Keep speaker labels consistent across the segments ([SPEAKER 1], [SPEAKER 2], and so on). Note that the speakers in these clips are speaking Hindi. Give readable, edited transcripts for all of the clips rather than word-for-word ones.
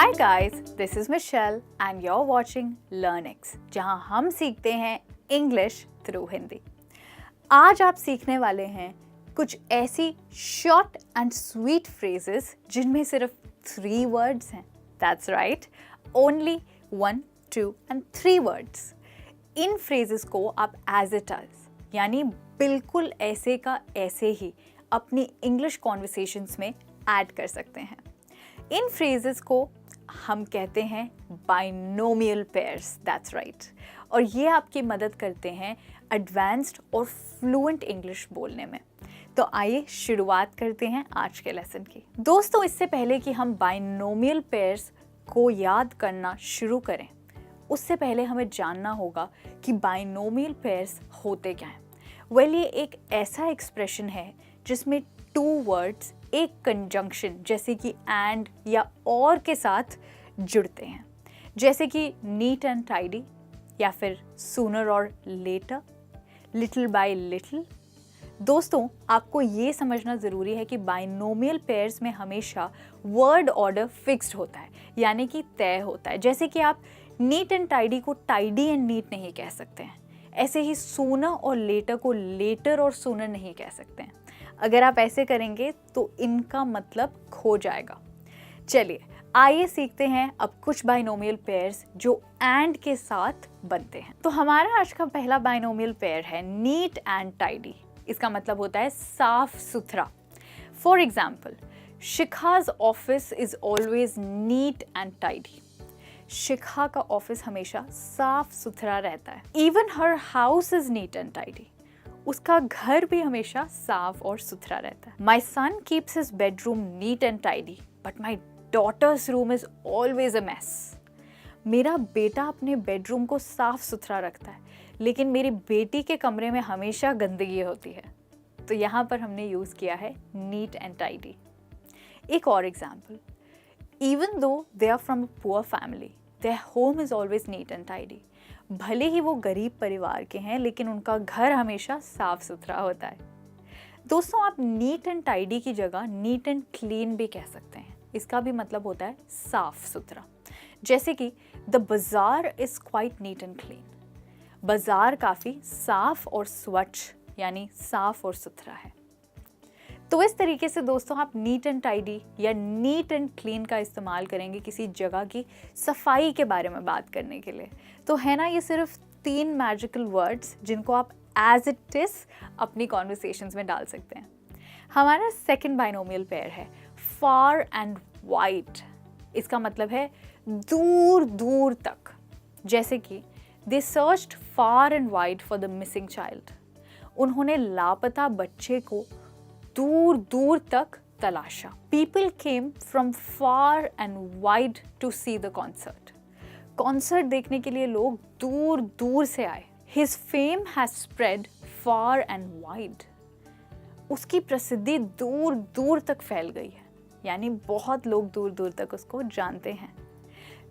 [SPEAKER 1] Hi guys, this is Michelle and you're watching LearnX, जहां हम सीखते हैं इंग्लिश थ्रू हिंदी। आज आप सीखने वाले हैं कुछ ऐसी शॉर्ट एंड स्वीट फ्रेजेस जिनमें सिर्फ 3 वर्ड्स हैं। That's right, only 1, 2 and 3 words. In phrases को आप एज इट इज यानी बिल्कुल ऐसे का ऐसे ही अपनी इंग्लिश कॉन्वर्सेशंस में ऐड कर सकते हैं। इन फ्रेजेस को हम कहते हैं बाइनोमियल पेयर्स, दैट्स राइट, और ये आपकी मदद करते हैं एडवांस्ड और फ्लुएंट इंग्लिश बोलने में। तो आइए शुरुआत करते हैं आज के लेसन की। दोस्तों, इससे पहले कि हम बाइनोमियल पेयर्स को याद करना शुरू करें, उससे पहले हमें जानना होगा कि बाइनोमियल पेयर्स होते क्या हैं। वेल, ये एक ऐसा एक्सप्रेशन है जिसमें 2 वर्ड्स एक कंजंक्शन जैसे कि एंड या और के साथ जुड़ते हैं, जैसे कि नीट एंड टाइडी या फिर सूनर और लेटर, लिटिल बाय लिटिल। दोस्तों, आपको ये समझना ज़रूरी है कि बाइनोमियल पेयर्स में हमेशा वर्ड ऑर्डर फिक्स्ड होता है, यानी कि तय होता है। जैसे कि आप नीट एंड टाइडी को टाइडी एंड नीट नहीं कह सकते हैं, ऐसे ही सूनर और लेटर को लेटर और सूनर नहीं कह सकते हैं। अगर आप ऐसे करेंगे तो इनका मतलब खो जाएगा। चलिए आइए सीखते हैं अब कुछ बाइनोमियल पेयर्स जो एंड के साथ बनते हैं। तो हमारा आज का पहला बाइनोमियल पेयर है नीट एंड टाइडी। इसका मतलब होता है साफ सुथरा। For example, Shikha's office is always neat and tidy. Shikha का ऑफिस हमेशा साफ सुथरा रहता है। Even her house is neat and tidy. उसका घर भी हमेशा साफ और सुथरा रहता है। My son keeps his bedroom neat and tidy but my daughter's room is always a mess. मेरा बेटा अपने बेडरूम को साफ सुथरा रखता है, लेकिन मेरी बेटी के कमरे में हमेशा गंदगी होती है। तो यहाँ पर हमने यूज़ किया है नीट एंड टाइडी। एक और example, even though they are from poor family, their home is always neat and tidy. भले ही वो गरीब परिवार के हैं, लेकिन उनका घर हमेशा साफ सुथरा होता है। दोस्तों, आप नीट एंड टाइडी की जगह नीट एंड क्लीन भी कह सकते हैं। इसका भी मतलब होता है साफ सुथरा। जैसे कि द बाजार is quite neat and clean. बाजार काफ़ी साफ और स्वच्छ यानी साफ और सुथरा है। तो इस तरीके से दोस्तों आप नीट एंड टाइडी या नीट एंड क्लीन का इस्तेमाल करेंगे किसी जगह की सफाई के बारे में बात करने के लिए। तो है ना, ये सिर्फ 3 मैजिकल वर्ड्स जिनको आप एज इट इज अपनी कॉन्वर्सेशंस में डाल सकते हैं। हमारा सेकंड बाइनोमियल पेयर है फार एंड वाइड। इसका मतलब है दूर दूर तक। जैसे कि they searched far and wide for the missing child. उन्होंने लापता बच्चे को दूर दूर तक तलाशा। People came from far and wide to see the concert. Concert देखने के लिए लोग दूर दूर से आए। His fame has spread far and wide. उसकी प्रसिद्धि दूर दूर तक फैल गई है, यानी बहुत लोग दूर दूर तक उसको जानते हैं।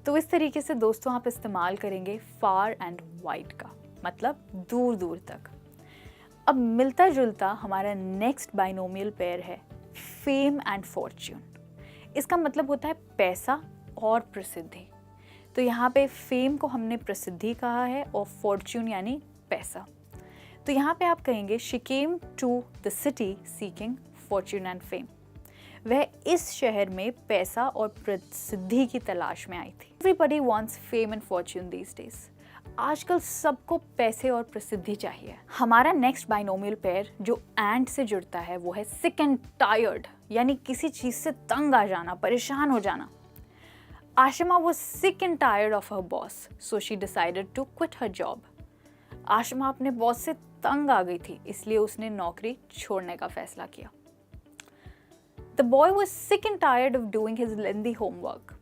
[SPEAKER 1] तो इस तरीके से दोस्तों आप इस्तेमाल करेंगे फार एंड वाइड का, मतलब दूर दूर तक। अब मिलता जुलता हमारा नेक्स्ट बाइनोमियल पेयर है फेम एंड फॉर्च्यून। इसका मतलब होता है पैसा और प्रसिद्धि। तो यहाँ पे फेम को हमने प्रसिद्धि कहा है और फॉर्च्यून यानी पैसा। तो यहाँ पे आप कहेंगे she came to the city seeking fortune and fame. वह इस शहर में पैसा और प्रसिद्धि की तलाश में आई थी। Everybody wants fame and Fortune these days. आजकल सबको पैसे और प्रसिद्धि चाहिए। हमारा नेक्स्ट बाइनोमियल पेयर जो एंड से जुड़ता है वो है सिक एंड टायर्ड, यानी किसी चीज से तंग आ जाना, परेशान हो जाना। Ashima was sick and tired of her boss, so she decided to quit her job. Ashima अपने बॉस से तंग आ गई थी, इसलिए उसने नौकरी छोड़ने का फैसला किया। The boy was sick and tired of doing his lengthy homework.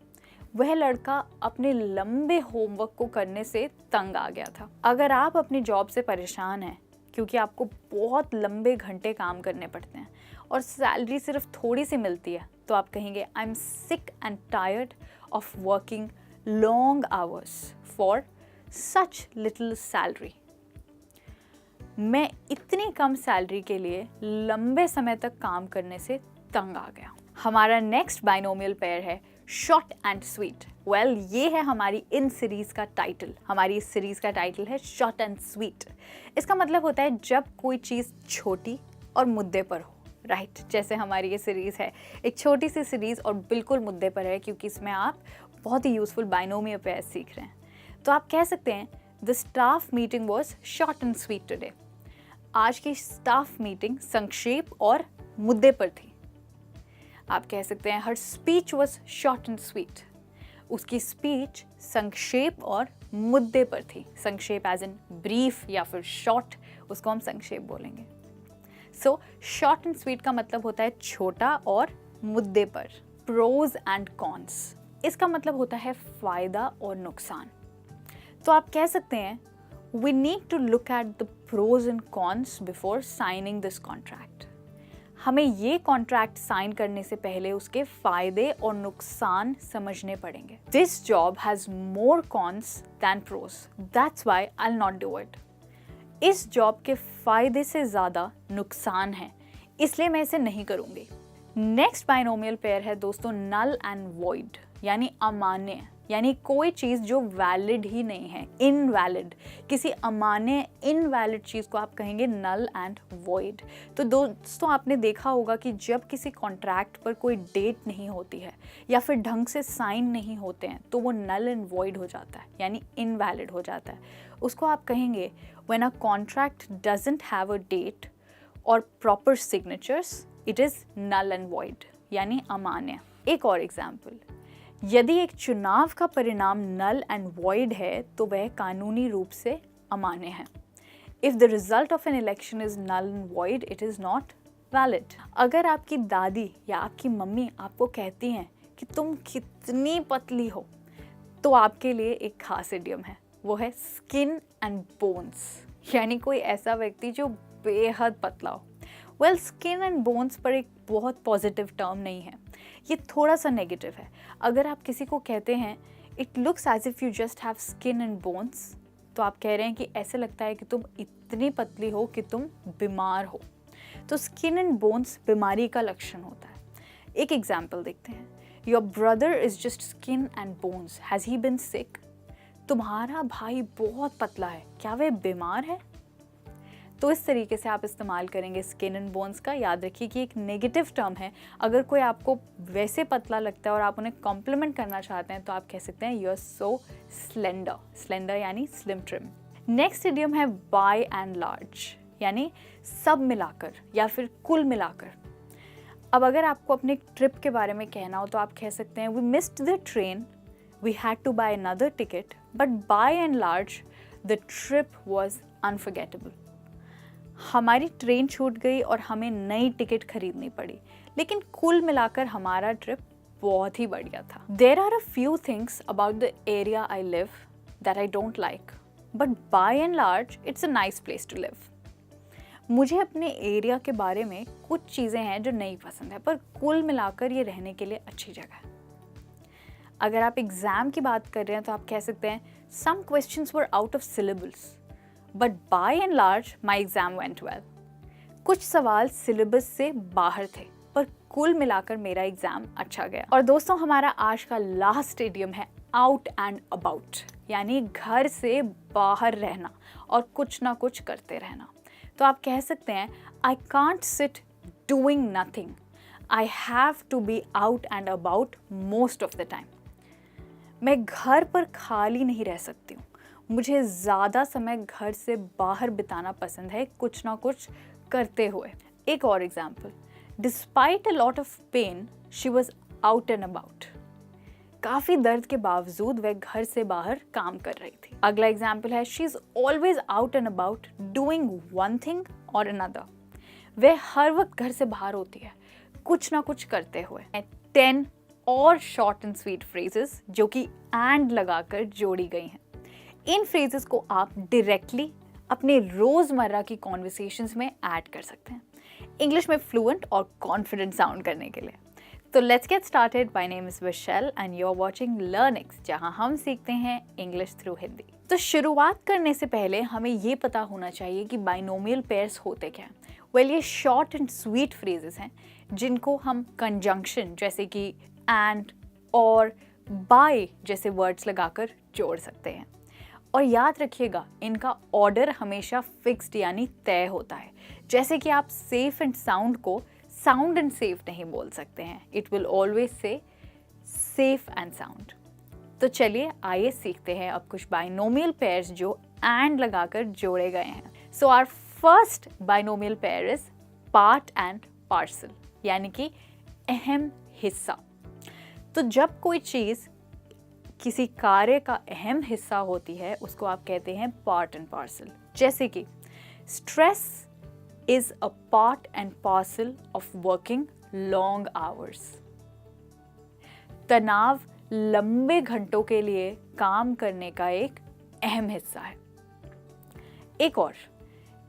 [SPEAKER 1] वह लड़का अपने लंबे होमवर्क को करने से तंग आ गया था। अगर आप अपनी जॉब से परेशान हैं क्योंकि आपको बहुत लंबे घंटे काम करने पड़ते हैं और सैलरी सिर्फ थोड़ी सी मिलती है, तो आप कहेंगे I am sick and tired of working long hours for such little salary. मैं इतनी कम सैलरी के लिए लंबे समय तक काम करने से तंग आ गया। हमारा नेक्स्ट बाइनोमियल पेयर है शॉर्ट एंड स्वीट। वेल, ये है हमारी इन सीरीज़ का टाइटल। हमारी इस सीरीज़ का टाइटल है शॉर्ट एंड स्वीट। इसका मतलब होता है जब कोई चीज़ छोटी और मुद्दे पर हो, राइट। जैसे हमारी ये सीरीज़ है एक छोटी सी सीरीज़ और बिल्कुल मुद्दे पर है, क्योंकि इसमें आप बहुत ही यूज़फुल बाइनोमियल पेयर्स सीख रहे हैं। तो आप कह सकते हैं the staff meeting was short and sweet today. आज की स्टाफ मीटिंग संक्षेप और मुद्दे पर थी। आप कह सकते हैं her speech was short and sweet. उसकी स्पीच संक्षेप और मुद्दे पर थी। संक्षेप एज इन ब्रीफ या फिर शॉर्ट, उसको हम संक्षेप बोलेंगे। सो शॉर्ट एंड स्वीट का मतलब होता है छोटा और मुद्दे पर। प्रोज एंड कॉन्स, इसका मतलब होता है फायदा और नुकसान। तो आप कह सकते हैं we need to look at the pros and cons before signing this contract. हमें ये कॉन्ट्रैक्ट साइन करने से पहले उसके फायदे और नुकसान समझने पड़ेंगे। This job has more cons than pros, that's why I will not do it. इस जॉब के फायदे से ज़्यादा नुकसान है, इसलिए मैं इसे नहीं करूँगी। नेक्स्ट बाइनोमियल पेयर है दोस्तों नल एंड वॉइड, यानी अमान्य, यानी कोई चीज़ जो वैलिड ही नहीं है, इनवैलिड। किसी अमान्य इनवैलिड चीज़ को आप कहेंगे नल एंड वॉइड। तो दोस्तों आपने देखा होगा कि जब किसी कॉन्ट्रैक्ट पर कोई डेट नहीं होती है या फिर ढंग से साइन नहीं होते हैं तो वो नल एंड वॉइड हो जाता है, यानी इनवैलिड हो जाता है। उसको आप कहेंगे when a contract doesn't have a date और proper signatures, it is null and void, यानी अमान्य। एक और एग्जाम्पल, यदि एक चुनाव का परिणाम नल एंड वॉइड है तो वह कानूनी रूप से अमान्य है। If the result of an election is null and void, it is not valid. अगर आपकी दादी या आपकी मम्मी आपको कहती हैं कि तुम कितनी पतली हो, तो आपके लिए एक खास इडियम है, वो है स्किन एंड बोन्स, यानी कोई ऐसा व्यक्ति जो बेहद पतला हो। वेल, स्किन एंड बोन्स पर एक बहुत पॉजिटिव टर्म नहीं है, ये थोड़ा सा नेगेटिव है। अगर आप किसी को कहते हैं it looks as if you just have skin and bones, तो आप कह रहे हैं कि ऐसे लगता है कि तुम इतनी पतली हो कि तुम बीमार हो। तो स्किन एंड बोन्स बीमारी का लक्षण होता है। एक एग्जाम्पल देखते हैं, your brother is just skin and bones, has he been sick. तुम्हारा भाई बहुत पतला है, क्या वह बीमार है? तो इस तरीके से आप इस्तेमाल करेंगे स्किन एंड बोन्स का। याद रखिए कि एक नेगेटिव टर्म है। अगर कोई आपको वैसे पतला लगता है और आप उन्हें कॉम्प्लीमेंट करना चाहते हैं तो आप कह सकते हैं you are so slender. Slender यानी स्लिम ट्रिम। नेक्स्ट इडियम है बाय एंड लार्ज, यानी सब मिलाकर या फिर कुल मिलाकर। अब अगर आपको अपने ट्रिप के बारे में कहना हो तो आप कह सकते हैं we missed the train, we had to buy another ticket, but by and large the trip was unforgettable. हमारी ट्रेन छूट गई और हमें नई टिकट खरीदनी पड़ी, लेकिन कुल मिलाकर हमारा ट्रिप बहुत ही बढ़िया था। There are a few things about the area I live that I don't like, but by and large it's a nice place to live. मुझे अपने एरिया के बारे में कुछ चीज़ें हैं जो नहीं पसंद है, पर कुल मिलाकर ये रहने के लिए अच्छी जगह है। अगर आप एग्ज़ाम की बात कर रहे हैं तो आप कह सकते हैं some questions were out of syllabus, but by and large my exam went well. कुछ सवाल सिलेबस से बाहर थे, पर कुल मिलाकर मेरा एग्जाम अच्छा गया। और दोस्तों हमारा आज का लास्ट इडियम है आउट एंड अबाउट, यानी घर से बाहर रहना और कुछ ना कुछ करते रहना। तो आप कह सकते हैं I can't sit doing nothing, I have to be out and about most of the time. मैं घर पर खाली नहीं रह सकती हूँ, मुझे ज़्यादा समय घर से बाहर बिताना पसंद है, कुछ ना कुछ करते हुए। एक और example, despite a lot of pain she was out and about. काफ़ी दर्द के बावजूद वह घर से बाहर काम कर रही थी। अगला एग्जाम्पल है she is always out and about doing one thing और अनदर। वह हर वक्त घर से बाहर होती है, कुछ ना कुछ करते हुए। 10 और शॉर्ट एंड स्वीट फ्रेजेस जो कि एंड लगाकर जोड़ी गई हैं। इन फ्रेजेस को आप डायरेक्टली अपने रोज़मर्रा की कॉन्वर्सेशंस में ऐड कर सकते हैं, इंग्लिश में फ्लुएंट और कॉन्फिडेंट साउंड करने के लिए। तो let's get started. My name is Michelle and you are watching Learnex, जहां हम सीखते हैं इंग्लिश थ्रू हिंदी। तो शुरुआत करने से पहले हमें ये पता होना चाहिए कि बाइनोमियल पेयर्स होते क्या हैं। वेल, ये शॉर्ट एंड स्वीट फ्रेजेस हैं जिनको हम कंजंक्शन जैसे कि एंड, और बाय जैसे वर्ड्स लगाकर जोड़ सकते हैं। और याद रखिएगा, इनका ऑर्डर हमेशा फिक्स्ड यानी तय होता है। जैसे कि आप सेफ एंड साउंड को साउंड एंड सेफ नहीं बोल सकते हैं, it will always say safe and sound. तो चलिए आइए सीखते हैं अब कुछ बाइनोमियल पेयर्स जो एंड लगाकर जोड़े गए हैं। So our first binomial pair is part and parcel, यानी कि अहम हिस्सा। तो जब कोई चीज किसी कार्य का अहम हिस्सा होती है उसको आप कहते हैं पार्ट एंड पार्सल। जैसे कि stress is a part and parcel of working long hours. तनाव लंबे घंटों के लिए काम करने का एक अहम हिस्सा है। एक और,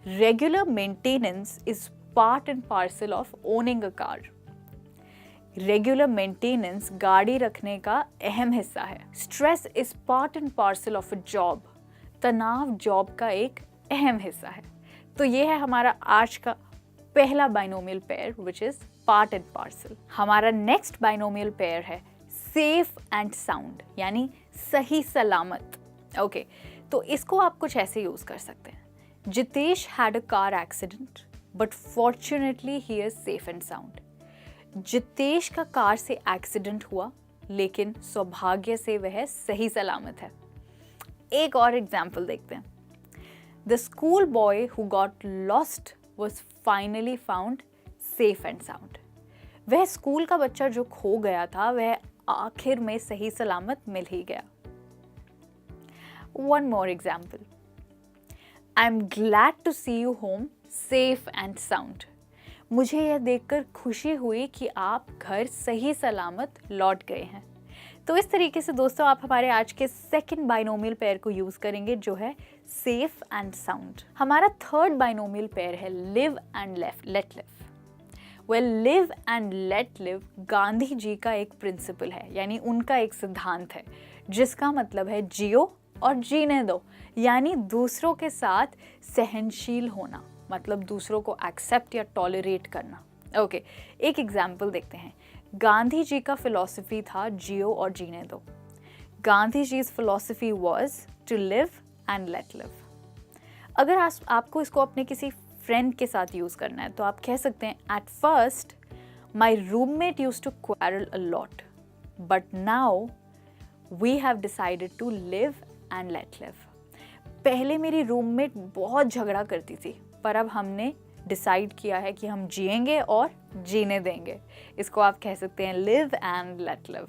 [SPEAKER 1] regular maintenance is part and parcel of owning a car. Regular maintenance गाड़ी रखने का अहम हिस्सा है। Stress is part and parcel of a job. तनाव जॉब का एक अहम हिस्सा है। तो ये है हमारा आज का पहला binomial pair which is part and parcel. हमारा नेक्स्ट बाइनोमियल पेयर है सेफ एंड साउंड, यानी सही सलामत। ओके, तो इसको आप कुछ ऐसे यूज कर सकते हैं। Jitesh had a car accident but fortunately he is safe and sound. Jitesh का कार से एक्सीडेंट हुआ लेकिन सौभाग्य से वह सही सलामत है। एक और एग्जाम्पल देखते हैं। The school boy who got lost was finally found safe and sound. वह स्कूल का बच्चा जो खो गया था वह आखिर में सही सलामत मिल ही गया। One more example, I am glad to see you home safe and sound. मुझे यह देखकर खुशी हुई कि आप घर सही सलामत लौट गए हैं। तो इस तरीके से दोस्तों आप हमारे आज के सेकंड बाइनोमियल पेयर को यूज करेंगे जो है सेफ एंड साउंड। हमारा थर्ड बाइनोमियल पेयर है live and let live. Well, live and let live Gandhi ji का एक प्रिंसिपल है, यानी उनका एक सिद्धांत है जिसका मतलब है जियो और जीने दो, यानी दूसरों के साथ सहनशील होना, मतलब दूसरों को एक्सेप्ट या टॉलरेट करना। ओके, एक एग्जाम्पल देखते हैं। गांधी जी का फिलॉसफी था जियो और जीने दो। Gandhi जी's philosophy was to live and let live। अगर आपको इसको अपने किसी फ्रेंड के साथ यूज करना है तो आप कह सकते हैं, at first my roommate use to quarrel a lot but now we have decided to live and let live. पहले मेरी रूममेट बहुत झगड़ा करती थी पर अब हमने डिसाइड किया है कि हम जिएंगे और जीने देंगे। इसको आप कह सकते हैं लिव एंड लेट लिव।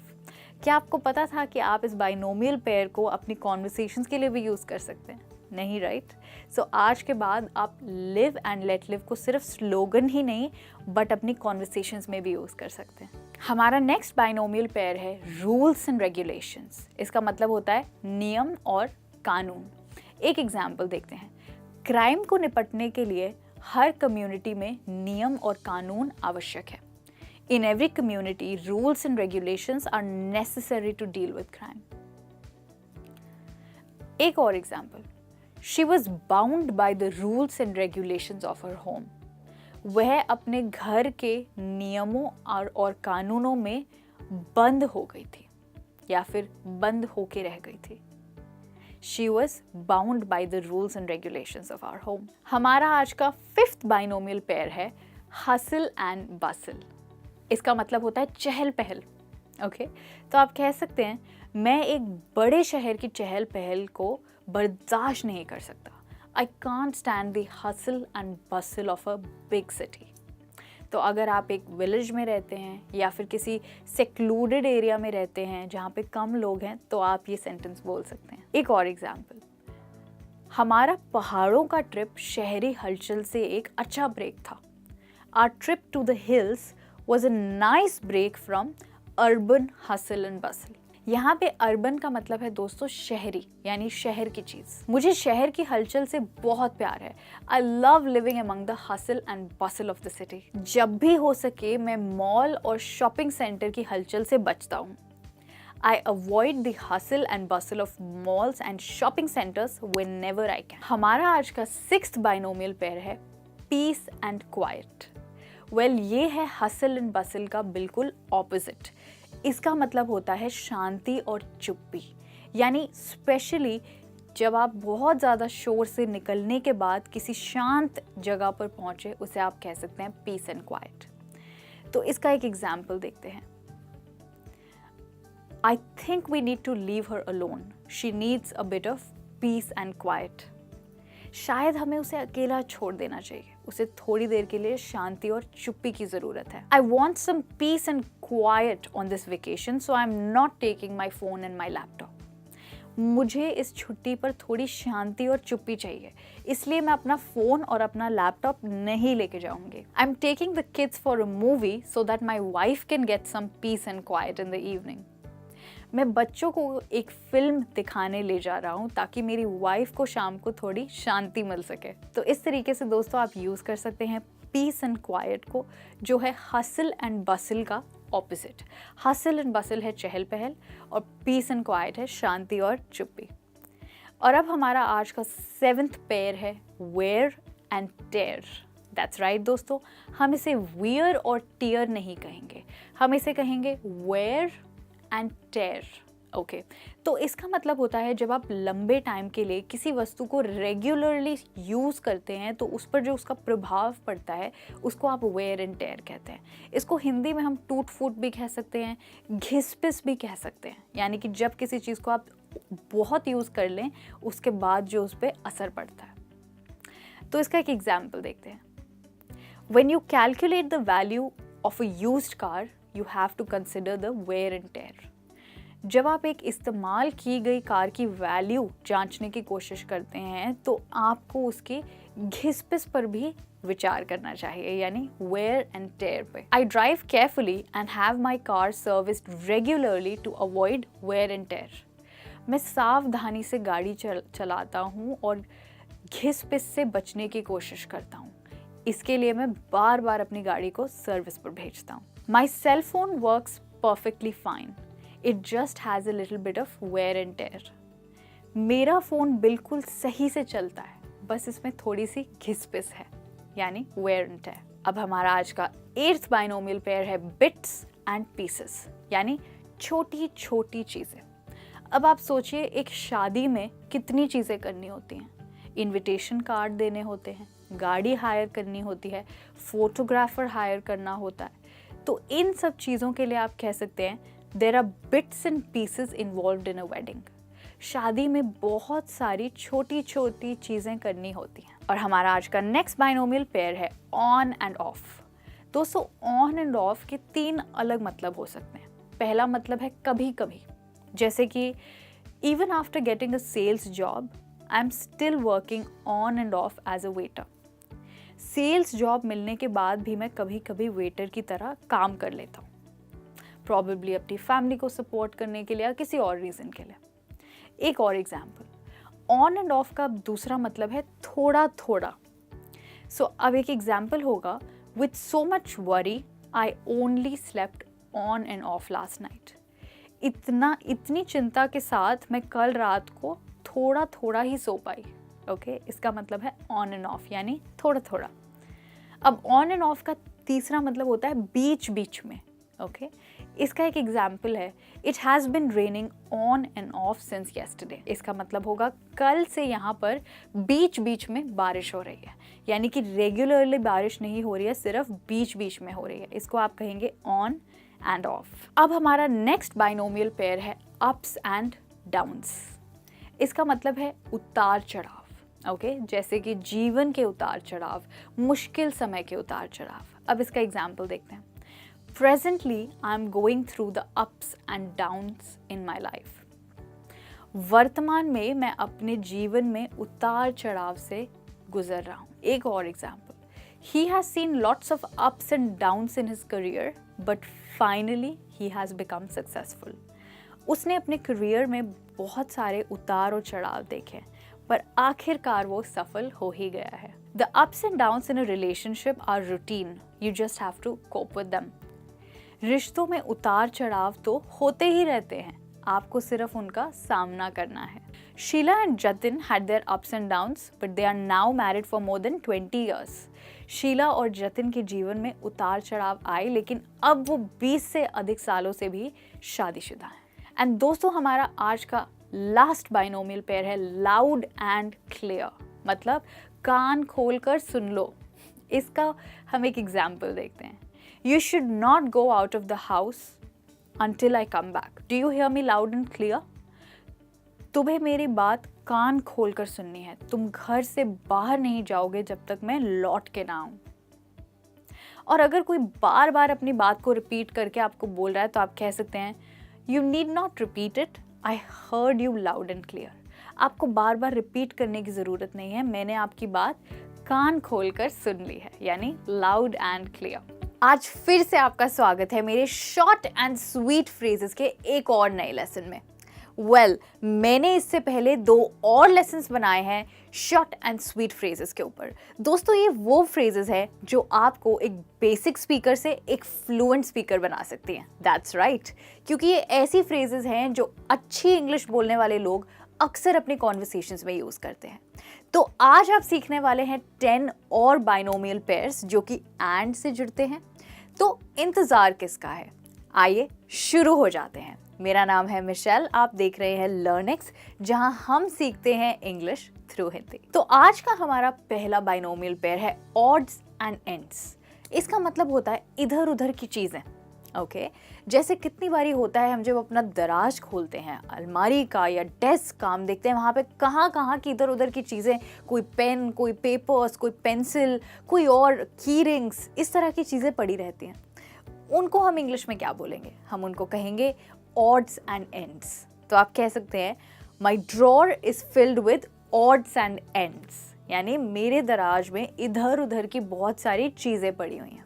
[SPEAKER 1] क्या आपको पता था कि आप इस बाइनोमियल पेयर को अपनी कॉन्वर्सेशंस के लिए भी यूज़ कर सकते हैं? नहीं, राइट? सो आज के बाद आप लिव एंड लेट लिव को सिर्फ स्लोगन ही नहीं बट अपनी कॉन्वर्सेशंस में भी यूज़ कर सकते हैं। हमारा नेक्स्ट बाइनोमियल पेयर है रूल्स एंड रेगुलेशंस। इसका मतलब होता है नियम और कानून। एक एग्जाम्पल देखते हैं। क्राइम को निपटने के लिए हर कम्युनिटी में नियम और कानून आवश्यक है। In every community, rules and regulations are necessary to deal with crime. एक और example, She was bound by the rules and regulations of her home. वह अपने घर के नियमों और कानूनों में बंद हो गई थी या फिर बंद होके रह गई थी। She was bound by the rules and regulations of our home. हमारा आज का फिफ्थ बाइनोमियल पेयर है hustle and bustle. इसका मतलब होता है चहल पहल। ओके, तो आप कह सकते हैं, मैं एक बड़े शहर की चहल पहल को बर्दाश्त नहीं कर सकता। I can't stand the hustle and bustle of a big city. तो अगर आप एक विलेज में रहते हैं या फिर किसी सेक्लूडेड एरिया में रहते हैं जहाँ पे कम लोग हैं तो आप ये सेंटेंस बोल सकते हैं। एक और एग्जाम्पल, हमारा पहाड़ों का ट्रिप शहरी हलचल से एक अच्छा ब्रेक था। Our trip to the hills was a nice break from urban hustle and bustle. यहाँ पे अर्बन का मतलब है दोस्तों शहरी, यानी शहर की चीज़। मुझे शहर की हलचल से बहुत प्यार है। I love living among the hustle and bustle of the city. जब भी हो सके मैं मॉल और शॉपिंग सेंटर की हलचल से बचता हूँ। I avoid the hustle and bustle of malls and shopping centers whenever I can. हमारा आज का सिक्स्थ बाइनोमियल पेयर है पीस एंड क्वाइट। वेल, ये है हसल एंड बसल का बिल्कुल ऑपोजिट। इसका मतलब होता है शांति और चुप्पी, यानी स्पेशली जब आप बहुत ज़्यादा शोर से निकलने के बाद किसी शांत जगह पर पहुँचे, उसे आप कह सकते हैं पीस एंड क्वाइट। तो इसका एक एग्जाम्पल देखते हैं। I think we need to leave her alone. She needs a bit of peace and quiet. शायद हमें उसे अकेला छोड़ देना चाहिए, उसे थोड़ी देर के लिए शांति और चुप्पी की ज़रूरत है। I want some peace and quiet on this vacation, so I'm not taking my phone and my laptop. मुझे इस छुट्टी पर थोड़ी शांति और चुप्पी चाहिए, इसलिए मैं अपना फ़ोन और अपना लैपटॉप नहीं लेके जाऊंगी। I'm taking the kids for a movie so that my wife can get some peace and quiet in the evening. मैं बच्चों को एक फिल्म दिखाने ले जा रहा हूँ ताकि मेरी वाइफ को शाम को थोड़ी शांति मिल सके। तो इस तरीके से दोस्तों आप यूज़ कर सकते हैं पीस एंड क्वाइट को, जो है हसल एंड बसल का ऑपोजिट। हसल एंड बसल है चहल पहल और पीस एंड क्वाइट है शांति और चुप्पी। और अब हमारा आज का 7th पेयर है wear and tear. That's right दोस्तों, हम इसे वियर और टीयर नहीं कहेंगे, हम इसे कहेंगे वेयर एंड टेयर। ओके, तो इसका मतलब होता है जब आप लंबे टाइम के लिए किसी वस्तु को रेगुलरली यूज़ करते हैं तो उस पर जो उसका प्रभाव पड़ता है उसको आप वेयर एंड टेयर कहते हैं। इसको हिंदी में हम टूट फूट भी कह सकते हैं, घिस पिस भी कह सकते हैं, यानी कि जब किसी चीज़ को आप बहुत यूज़ कर लें उसके बाद जो उस पर असर पड़ता है। तो इसका एक एग्जाम्पल देखते हैं। When you calculate the value of a used car, you have to consider the wear and tear. जब आप एक इस्तेमाल की गई कार की वैल्यू जांचने की कोशिश करते हैं तो आपको उसकी घिस पिस पर भी विचार करना चाहिए, यानी wear and tear पे। I drive carefully and have my car serviced regularly to avoid wear and tear. मैं सावधानी से गाड़ी चलाता हूँ और घिस पिस से बचने की कोशिश करता हूँ, इसके लिए मैं बार बार अपनी गाड़ी को सर्विस पर भेजता हूँ। My cell phone works perfectly fine. It just has a little bit of wear and tear. मेरा फ़ोन बिल्कुल सही से चलता है, बस इसमें थोड़ी सी घिस पिस है, यानी wear and tear। अब हमारा आज का 8th बाइनोमियल पेयर है bits and pieces, यानी छोटी छोटी चीज़ें। अब आप सोचिए एक शादी में कितनी चीज़ें करनी होती हैं। इनविटेशन कार्ड देने होते हैं, गाड़ी हायर करनी होती है, फोटोग्राफर हायर करना होता है। तो इन सब चीज़ों के लिए आप कह सकते हैं there are bits and pieces involved in a wedding. शादी में बहुत सारी छोटी छोटी चीज़ें करनी होती हैं। और हमारा आज का नेक्स्ट बाइनोमियल पेयर है ऑन एंड ऑफ। दोस्तों ऑन एंड ऑफ के 3 अलग मतलब हो सकते हैं। पहला मतलब है कभी कभी, जैसे कि even after getting a sales job I am still working on and off as a waiter. Sales job मिलने के बाद भी मैं कभी कभी वेटर की तरह काम कर लेता हूँ, प्रॉबेबली अपनी फैमिली को सपोर्ट करने के लिए या किसी और रीज़न के लिए। एक और एग्जाम्पल, ऑन एंड ऑफ का दूसरा मतलब है थोड़ा थोड़ा। सो अब एक एग्जाम्पल होगा, with so much worry I only slept on and of last night. इतनी चिंता के साथ मैं कल रात को थोड़ा थोड़ा ही सो पाई। ओके, इसका मतलब है ऑन एंड ऑफ, यानी थोड़ा थोड़ा। अब ऑन एंड ऑफ का तीसरा मतलब होता है बीच बीच में। ओके, इसका एक एग्जाम्पल है, it has been raining on and of since yesterday. इसका मतलब होगा कल से यहाँ पर बीच बीच में बारिश हो रही है, यानी कि रेगुलरली बारिश नहीं हो रही है, सिर्फ बीच बीच में हो रही है। इसको आप कहेंगे ऑन एंड ऑफ। अब हमारा नेक्स्ट बाइनोमियल पेयर है अप्स एंड डाउन्स। इसका मतलब है उतार चढ़ाव। ओके, जैसे कि जीवन के उतार चढ़ाव, मुश्किल समय के उतार चढ़ाव। अब इसका एग्जाम्पल देखते हैं। Presently, I am going through the ups and downs in my life. वर्तमान में मैं अपने जीवन में उतार चढ़ाव से गुजर रहा हूँ। एक और example, he has seen lots of ups and downs in his career, but finally he has become successful. उसने अपने करियर में बहुत सारे उतार और चढ़ाव देखे, पर आखिरकार वो सफल हो ही गया है। The ups and downs in a relationship are routine. You just have to cope with them. रिश्तों में उतार चढ़ाव तो होते ही रहते हैं, आपको सिर्फ उनका सामना करना है। Sheila and Jatin had their ups and downs, but they are now married for more than 20 years. Sheila और जतिन के जीवन में उतार चढ़ाव आए, लेकिन अब वो 20 से अधिक सालों से भी शादीशुदा हैं। एंड दोस्तों, हमारा आज का लास्ट बाइनोमियल पेयर है लाउड एंड क्लियर, मतलब कान खोलकर सुन लो। इसका हम एक एग्जाम्पल देखते हैं। You should not go out of the house until I come back. Do you hear me loud and clear? तुम्हें मेरी बात कान खोलकर सुननी है। तुम घर से बाहर नहीं जाओगे जब तक मैं लौट के ना आऊं। और अगर कोई बार बार अपनी बात को रिपीट करके आपको बोल रहा है तो आप कह सकते हैं you need not repeat it, I heard you loud and clear. आपको बार बार रिपीट करने की ज़रूरत नहीं है, मैंने आपकी बात कान खोलकर सुन ली है, यानी लाउड एंड क्लियर। आज फिर से आपका स्वागत है मेरे शॉर्ट एंड स्वीट फ्रेजेस के एक और नए लेसन में। मैंने इससे पहले 2 और लेसन्स बनाए हैं शॉर्ट एंड स्वीट फ्रेजेस के ऊपर। दोस्तों, ये वो फ्रेजेस हैं जो आपको एक बेसिक स्पीकर से एक फ्लुएंट स्पीकर बना सकती हैं। दैट्स राइट, क्योंकि ये ऐसी फ्रेजेस हैं जो अच्छी इंग्लिश बोलने वाले लोग अक्सर अपने कॉन्वर्सेशंस में यूज़ करते हैं। तो आज आप सीखने वाले हैं 10 और बाइनोमियल पेयर्स जो कि एंड से जुड़ते हैं। तो इंतज़ार किसका है, आइए शुरू हो जाते हैं। मेरा नाम है मिशेल, आप देख रहे हैं लर्निक्स, जहां हम सीखते हैं इंग्लिश थ्रू हिंदी। तो आज का हमारा पहला बाइनोमियल पेयर है ऑड्स एंड एंड्स। इसका मतलब होता है इधर उधर की चीज़ें। ओके, जैसे कितनी बारी होता है हम जब अपना दराज खोलते हैं, अलमारी का या डेस्क का, हम देखते हैं वहाँ पे कहाँ की इधर उधर की चीज़ें, कोई पेन, कोई पेपर्स, कोई पेंसिल, कोई और की रिंग्स, इस तरह की चीज़ें पड़ी रहती हैं। उनको हम इंग्लिश में क्या बोलेंगे? हम उनको कहेंगे odds and ends। तो आप कह सकते हैं my drawer is filled with odds and ends, यानी मेरे दराज में इधर उधर की बहुत सारी चीज़ें पड़ी हुई हैं।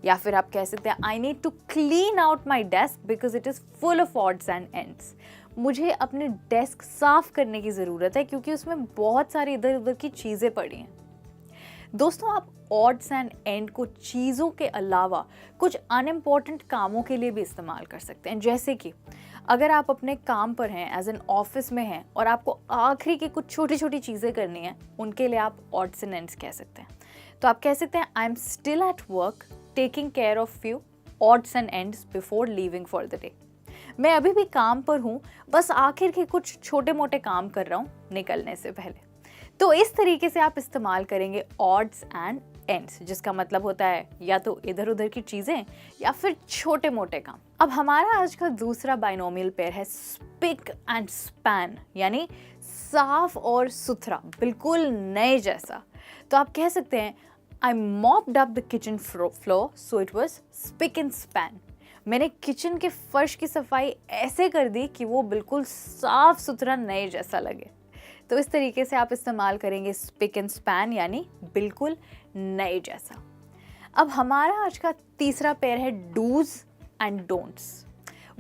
[SPEAKER 1] या फिर आप कह सकते हैं I need to clean out my desk because it is full of odds and ends। मुझे अपने डेस्क साफ करने की ज़रूरत है क्योंकि उसमें बहुत सारी इधर उधर की चीज़ें पड़ी हैं। दोस्तों, आप ऑड्स एंड एंड को चीज़ों के अलावा कुछ अनइम्पॉर्टेंट कामों के लिए भी इस्तेमाल कर सकते हैं। जैसे कि अगर आप अपने काम पर हैं, एज एन ऑफिस में हैं, और आपको आखिरी की कुछ छोटी छोटी चीज़ें करनी हैं, उनके लिए आप ऑड्स एंड एंड्स कह सकते हैं। तो आप कह सकते हैं आई am still at work taking care of few odds and ends before leaving for the day. मैं अभी भी काम पर हूँ, बस आखिर के कुछ छोटे मोटे काम कर रहा हूँ निकलने से पहले। तो इस तरीके से आप इस्तेमाल करेंगे ऑड्स एंड एंड्स, जिसका मतलब होता है या तो इधर उधर की चीज़ें या फिर छोटे मोटे काम। अब हमारा आज का दूसरा बाइनोमियल पेयर है स्पिक एंड स्पैन, यानी साफ और सुथरा, बिल्कुल नए जैसा। तो आप कह सकते हैं I mopped up the kitchen floor so it was spick and span. मैंने किचन के फर्श की सफाई ऐसे कर दी कि वो बिल्कुल साफ सुथरा नए जैसा लगे। तो इस तरीके से आप इस्तेमाल करेंगे स्पिक एंड स्पैन, यानी बिल्कुल नए जैसा। अब हमारा आज का तीसरा पेयर है डूज एंड डोंट्स।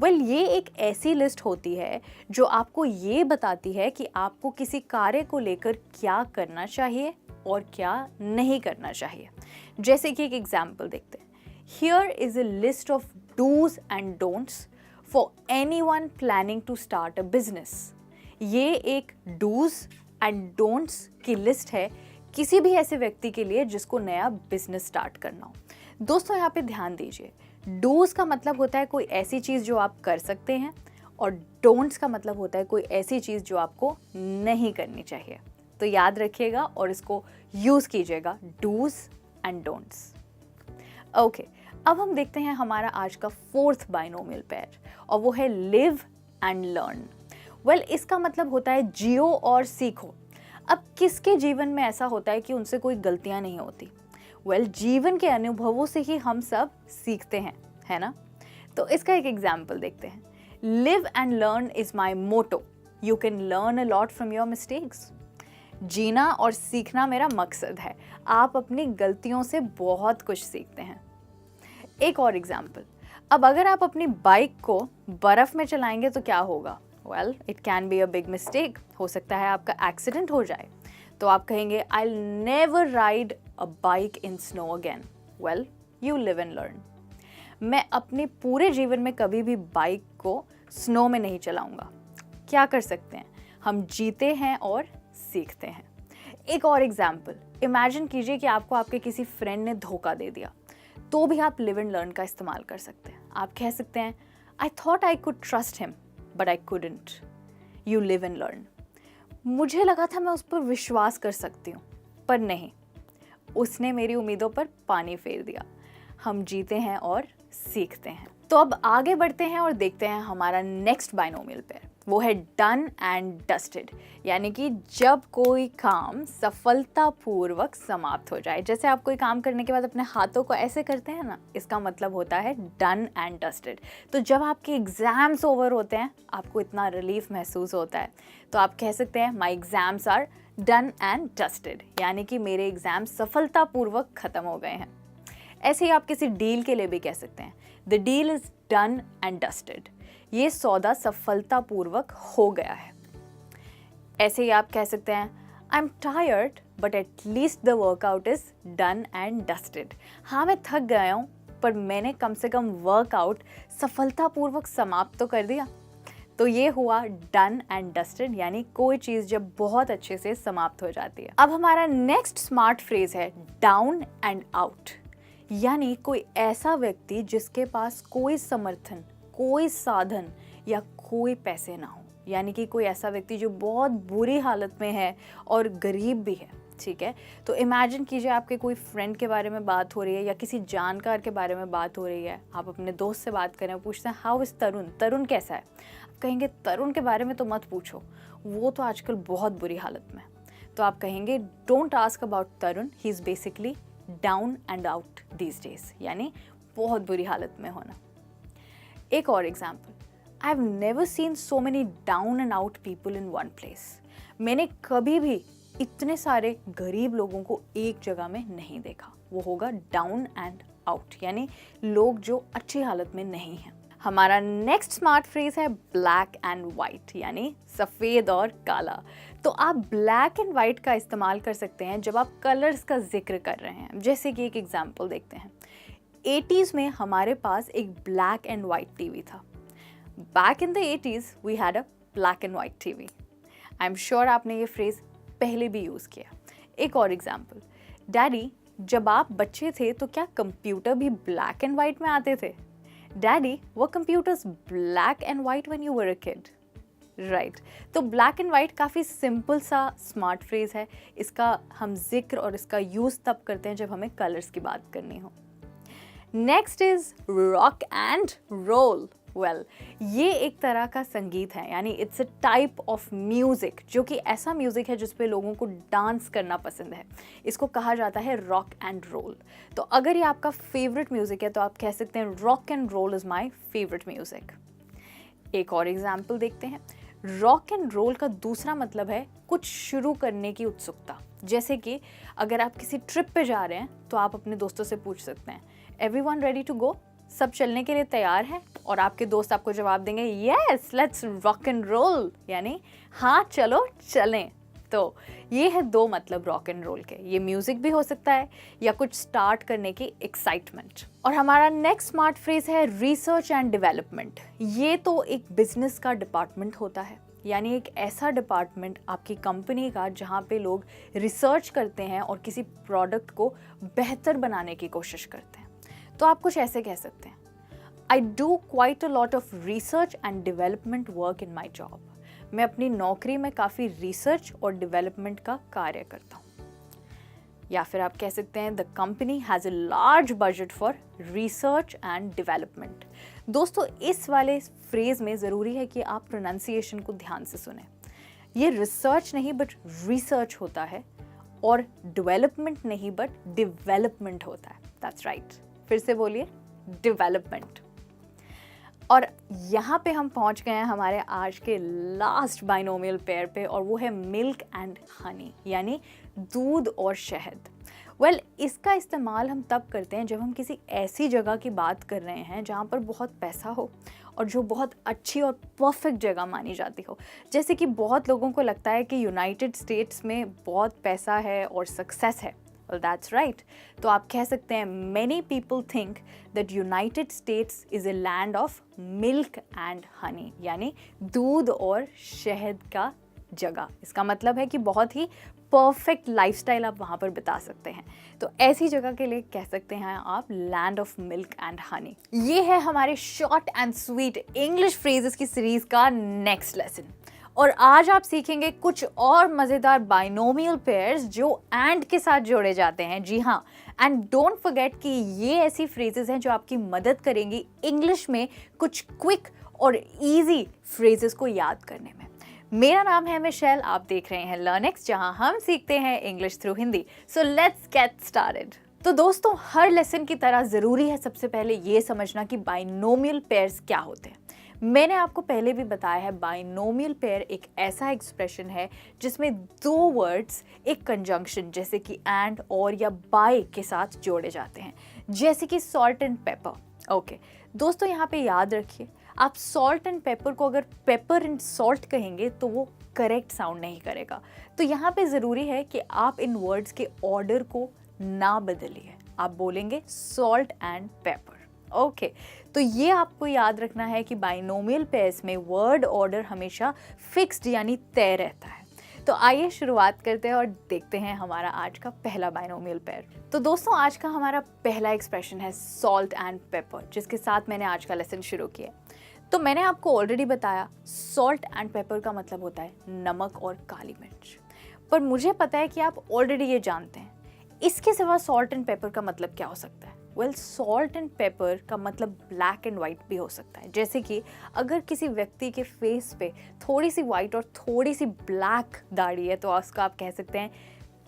[SPEAKER 1] ये एक ऐसी लिस्ट होती है जो आपको ये बताती है कि आपको किसी कार्य को लेकर क्या करना चाहिए और क्या नहीं करना चाहिए। जैसे कि एक एग्जाम्पल देखते हैं। Here is a list of dos and don'ts for anyone planning to start a business. ये एक डूज एंड डोंट्स की लिस्ट है किसी भी ऐसे व्यक्ति के लिए जिसको नया बिजनेस स्टार्ट करना हो। दोस्तों, यहाँ पे ध्यान दीजिए, डूज का मतलब होता है कोई ऐसी चीज़ जो आप कर सकते हैं, और डोंट्स का मतलब होता है कोई ऐसी चीज़ जो आपको नहीं करनी चाहिए। तो याद रखिएगा और इसको यूज़ कीजिएगा, डूज एंड डोंट्स। ओके, अब हम देखते हैं हमारा आज का फोर्थ बाइनोमियल पेयर, और वो है लिव एंड लर्न। इसका मतलब होता है जियो और सीखो। अब किसके जीवन में ऐसा होता है कि उनसे कोई गलतियां नहीं होती? जीवन के अनुभवों से ही हम सब सीखते हैं, है ना? तो इसका एक एग्जाम्पल देखते हैं। Live and learn is my motto, you can learn a lot from your mistakes. जीना और सीखना मेरा मकसद है, आप अपनी गलतियों से बहुत कुछ सीखते हैं। एक और एग्जाम्पल, अब अगर आप अपनी बाइक को बर्फ़ में चलाएंगे तो क्या होगा? It can be a big mistake, हो सकता है आपका एक्सीडेंट हो जाए। तो आप कहेंगे I will never ride a bike in snow again. You live and learn. मैं अपने पूरे जीवन में कभी भी बाइक को स्नो में नहीं चलाऊंगा। क्या कर सकते हैं? हम जीते हैं और सीखते हैं। एक और एग्जाम्पल, इमेजिन कीजिए कि आपको आपके किसी फ्रेंड ने धोखा दे दिया, तो भी आप लिव एंड लर्न का इस्तेमाल कर सकते हैं। आप कह सकते हैं I thought I could trust him but I couldn't. You live and learn. मुझे लगा था मैं उस पर विश्वास कर सकती हूँ, पर नहीं, उसने मेरी उम्मीदों पर पानी फेर दिया। हम जीते हैं और सीखते हैं। तो अब आगे बढ़ते हैं और देखते हैं हमारा नेक्स्ट बाइनोमियल पेयर, वो है डन एंड डस्टेड, यानी कि जब कोई काम सफलतापूर्वक समाप्त हो जाए। जैसे आप कोई काम करने के बाद अपने हाथों को ऐसे करते हैं ना, इसका मतलब होता है डन एंड डस्टेड। तो जब आपके एग्जाम्स ओवर होते हैं, आपको इतना रिलीफ महसूस होता है, तो आप कह सकते हैं my exams are done and dusted, यानी कि मेरे एग्जाम सफलतापूर्वक खत्म हो गए हैं। ऐसे ही आप किसी डील के लिए भी कह सकते हैं the deal is done and dusted, ये सौदा सफलतापूर्वक हो गया है। ऐसे ही आप कह सकते हैं I am tired but at least the workout is done and dusted. हाँ, मैं थक गया हूँ, पर मैंने कम से कम वर्कआउट सफलतापूर्वक समाप्त तो कर दिया। तो ये हुआ डन एंड डस्टेड, यानी कोई चीज़ जब बहुत अच्छे से समाप्त हो जाती है। अब हमारा नेक्स्ट स्मार्ट फ्रेज है डाउन एंड आउट, यानी कोई ऐसा व्यक्ति जिसके पास कोई समर्थन, कोई साधन या कोई पैसे ना हो, यानी कि कोई ऐसा व्यक्ति जो बहुत बुरी हालत में है और गरीब भी है। ठीक है, तो इमेजिन कीजिए आपके कोई फ्रेंड के बारे में बात हो रही है या किसी जानकार के बारे में बात हो रही है। आप अपने दोस्त से बात करें, पूछते हैं हाउ इज तरुण, तरुण कैसा है। आप कहेंगे तरुण के बारे में तो मत पूछो, वो तो आजकल बहुत बुरी हालत में। तो आप कहेंगे don't ask about Tarun, he is basically down and out these days, यानी बहुत बुरी हालत में होना। एक और example, I have never seen so many down and out people in one place. मैंने कभी भी इतने सारे गरीब लोगों को एक जगह में नहीं देखा। वो होगा डाउन एंड आउट, यानी लोग जो अच्छी हालत में नहीं हैं। हमारा नेक्स्ट स्मार्ट फ्रेज है ब्लैक एंड वाइट, यानी सफ़ेद और काला। तो आप ब्लैक एंड वाइट का इस्तेमाल कर सकते हैं जब आप कलर्स का जिक्र कर रहे हैं। जैसे कि एक एग्जाम्पल देखते हैं, 80s में हमारे पास एक ब्लैक एंड वाइट टीवी था। Back in the 80s we had a black and white TV. I am sure आपने ये फ्रेज पहले भी यूज़ किया। एक और एग्जाम्पल, डैडी जब आप बच्चे थे तो क्या कंप्यूटर भी ब्लैक एंड वाइट में आते थे? Daddy were computers black and white when you were a kid? Right. तो ब्लैक एंड वाइट काफ़ी सिंपल सा स्मार्ट फ्रेज है। इसका हम जिक्र और इसका यूज़ तब करते हैं जब हमें कलर्स की बात करनी हो। Next is rock and roll. Well, ये एक तरह का संगीत है, यानी it's a type of music, जो कि ऐसा म्यूज़िक है जिस पे लोगों को डांस करना पसंद है। इसको कहा जाता है रॉक एंड रोल। तो अगर ये आपका फेवरेट म्यूज़िक है तो आप कह सकते हैं rock and roll is my favourite music. एक और एग्जाम्पल देखते हैं, रॉक एंड रोल का दूसरा मतलब है कुछ शुरू करने की उत्सुकता। जैसे कि अगर आप किसी ट्रिप पे जा रहे हैं तो आप अपने दोस्तों से पूछ सकते हैं एवरीवन रेडी टू गो, सब चलने के लिए तैयार हैं? और आपके दोस्त आपको जवाब देंगे yes let's rock and roll, यानी हाँ चलो चलें। तो ये है दो मतलब रॉक एंड रोल के। ये म्यूजिक भी हो सकता है या कुछ स्टार्ट करने की एक्साइटमेंट। और हमारा नेक्स्ट स्मार्ट फ्रेज है रिसर्च एंड डेवलपमेंट। ये तो एक बिजनेस का डिपार्टमेंट होता है, यानी एक ऐसा डिपार्टमेंट आपकी कंपनी का जहाँ पे लोग रिसर्च करते हैं और किसी प्रोडक्ट को बेहतर बनाने की कोशिश करते हैं। तो आप कुछ ऐसे कह सकते हैं I do quite a lot of research and development work in my job. मैं अपनी नौकरी में काफ़ी रिसर्च और डेवलपमेंट का कार्य करता हूँ। या फिर आप कह सकते हैं the company has a large budget for research and development. दोस्तों, इस वाले फ्रेज में ज़रूरी है कि आप प्रोनाउंसिएशन को ध्यान से सुने। ये रिसर्च नहीं बट रिसर्च होता है, और डेवलपमेंट नहीं बट डेवलपमेंट होता है। That's right. फिर से बोलिए, डेवलपमेंट। और यहाँ पे हम पहुँच गए हैं हमारे आज के लास्ट बाइनोमियल पेयर पे, और वो है मिल्क एंड हनी, यानी दूध और शहद। वेल, इसका इस्तेमाल हम तब करते हैं जब हम किसी ऐसी जगह की बात कर रहे हैं जहाँ पर बहुत पैसा हो और जो बहुत अच्छी और परफेक्ट जगह मानी जाती हो। जैसे कि बहुत लोगों को लगता है कि यूनाइटेड स्टेट्स में बहुत पैसा है और सक्सेस है। Well, that's right. तो आप कह सकते हैं many people think that United States is a land of milk and honey, यानी दूध और शहद का जगह। इसका मतलब है कि बहुत ही परफेक्ट लाइफस्टाइल आप वहाँ पर बिता सकते हैं। तो ऐसी जगह के लिए कह सकते हैं आप land of milk and honey. ये है हमारे short and sweet English phrases की सीरीज का नेक्स्ट लेसन। और आज आप सीखेंगे कुछ और मज़ेदार बाइनोमियल पेयर्स जो एंड के साथ जोड़े जाते हैं। जी हाँ, एंड डोंट फॉरगेट कि ये ऐसी फ्रेजेस हैं जो आपकी मदद करेंगी इंग्लिश में कुछ क्विक और इजी फ्रेजेस को याद करने में। मेरा नाम है मिशेल, आप देख रहे हैं लर्निक्स, जहां हम सीखते हैं English through Hindi. So let's get started. तो दोस्तों, हर लेसन की तरह ज़रूरी है सबसे पहले ये समझना कि बाइनोमियल पेयर्स क्या होते हैं। मैंने आपको पहले भी बताया है, बाइनोमियल पेयर एक ऐसा एक्सप्रेशन है जिसमें दो वर्ड्स एक कंजंक्शन जैसे कि एंड और या बाय के साथ जोड़े जाते हैं, जैसे कि सॉल्ट एंड पेपर। ओके दोस्तों, यहाँ पे याद रखिए, आप सॉल्ट एंड पेपर को अगर पेपर एंड सॉल्ट कहेंगे तो वो करेक्ट साउंड नहीं करेगा। तो यहाँ पे ज़रूरी है कि आप इन वर्ड्स के ऑर्डर को ना बदलिए, आप बोलेंगे सॉल्ट एंड पेपर। ओके तो ये आपको याद रखना है कि बाइनोमियल पेयर्स में वर्ड ऑर्डर हमेशा फिक्स्ड यानी तय रहता है। तो आइए शुरुआत करते हैं और देखते हैं हमारा आज का पहला बाइनोमियल पेयर। तो दोस्तों, आज का हमारा पहला एक्सप्रेशन है सॉल्ट एंड पेपर, जिसके साथ मैंने आज का लेसन शुरू किया। तो मैंने आपको ऑलरेडी बताया सॉल्ट एंड पेपर का मतलब होता है नमक और काली मिर्च, पर मुझे पता है कि आप ऑलरेडी ये जानते हैं इसके सिवा सॉल्ट एंड पेपर का मतलब क्या हो सकता है। वेल, सॉल्ट एंड पेपर का मतलब ब्लैक एंड वाइट भी हो सकता है। जैसे कि अगर किसी व्यक्ति के फेस पे थोड़ी सी वाइट और थोड़ी सी ब्लैक दाढ़ी है तो उसका आप कह सकते हैं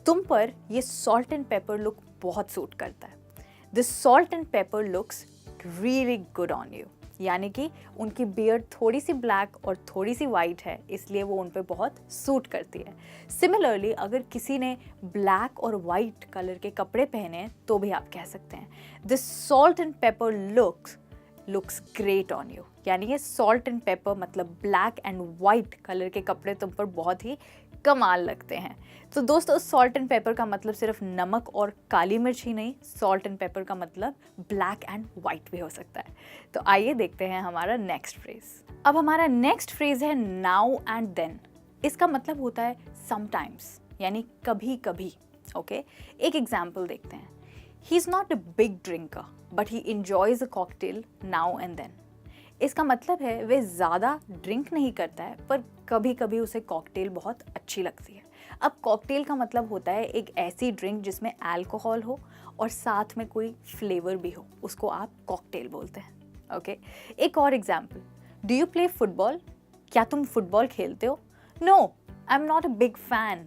[SPEAKER 1] तुम पर ये सॉल्ट एंड पेपर लुक बहुत सूट करता है। This salt and paper looks really good on you, यानी कि उनकी बियर्ड थोड़ी सी ब्लैक और थोड़ी सी वाइट है, इसलिए वो उन पे बहुत सूट करती है। सिमिलरली अगर किसी ने ब्लैक और वाइट कलर के कपड़े पहने हैं तो भी आप कह सकते हैं this salt and paper looks great on you, यानी ये सॉल्ट एंड पेपर मतलब ब्लैक एंड वाइट कलर के कपड़े तुम पर बहुत ही कमाल लगते हैं। तो दोस्तों, सॉल्ट एंड पेपर का मतलब सिर्फ नमक और काली मिर्च ही नहीं, सॉल्ट एंड पेपर का मतलब ब्लैक एंड वाइट भी हो सकता है। तो आइए देखते हैं हमारा नेक्स्ट फ्रेज। अब हमारा नेक्स्ट फ्रेज है नाउ एंड देन। इसका मतलब होता है समटाइम्स, यानी कभी कभी। ओके, एक एग्जाम्पल देखते हैं। He is not a big drinker but he enjoys a cocktail now and then. इसका मतलब है वे ज़्यादा ड्रिंक नहीं करता है पर कभी कभी उसे कॉकटेल बहुत अच्छी लगती है। अब कॉकटेल का मतलब होता है एक ऐसी ड्रिंक जिसमें अल्कोहल हो और साथ में कोई फ्लेवर भी हो, उसको आप कॉकटेल बोलते हैं। ओके, एक और example. Do you play football? क्या तुम फुटबॉल खेलते हो? No, I am not a big fan.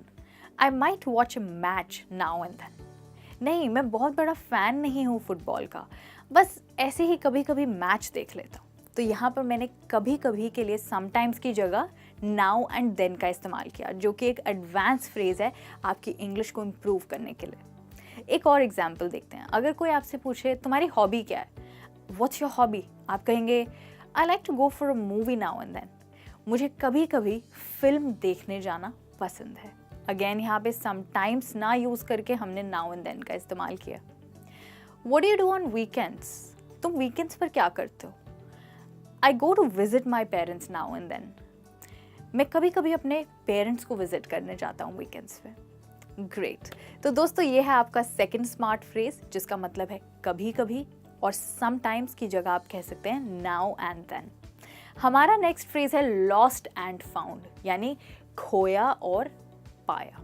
[SPEAKER 1] I might watch a match now and then. नहीं, मैं बहुत बड़ा फ़ैन नहीं हूँ फुटबॉल का, बस ऐसे ही कभी कभी मैच देख लेता हूँ। तो यहाँ पर मैंने कभी कभी के लिए समटाइम्स की जगह नाउ एंड देन का इस्तेमाल किया, जो कि एक एडवांस फ्रेज़ है आपकी इंग्लिश को इम्प्रूव करने के लिए। एक और एग्जाम्पल देखते हैं। अगर कोई आपसे पूछे तुम्हारी हॉबी क्या है, व्हाट्स योर हॉबी, आप कहेंगे I like to go for a movie now and then. मुझे कभी कभी फिल्म देखने जाना पसंद है। अगेन यहाँ पे समटाइम्स ना यूज़ करके हमने नाउ एंड देन का इस्तेमाल किया। What do you do on weekends? तुम वीकेंड्स पर क्या करते हो? I go to visit my parents now and then. मैं कभी कभी अपने पेरेंट्स को विजिट करने जाता हूँ वीकेंड्स पे। ग्रेट। तो दोस्तों, ये है आपका सेकंड स्मार्ट फ्रेज जिसका मतलब है कभी कभी, और समटाइम्स की जगह आप कह सकते हैं नाउ एंड देन। हमारा नेक्स्ट फ्रेज है लॉस्ट एंड फाउंड, यानी खोया और पाया।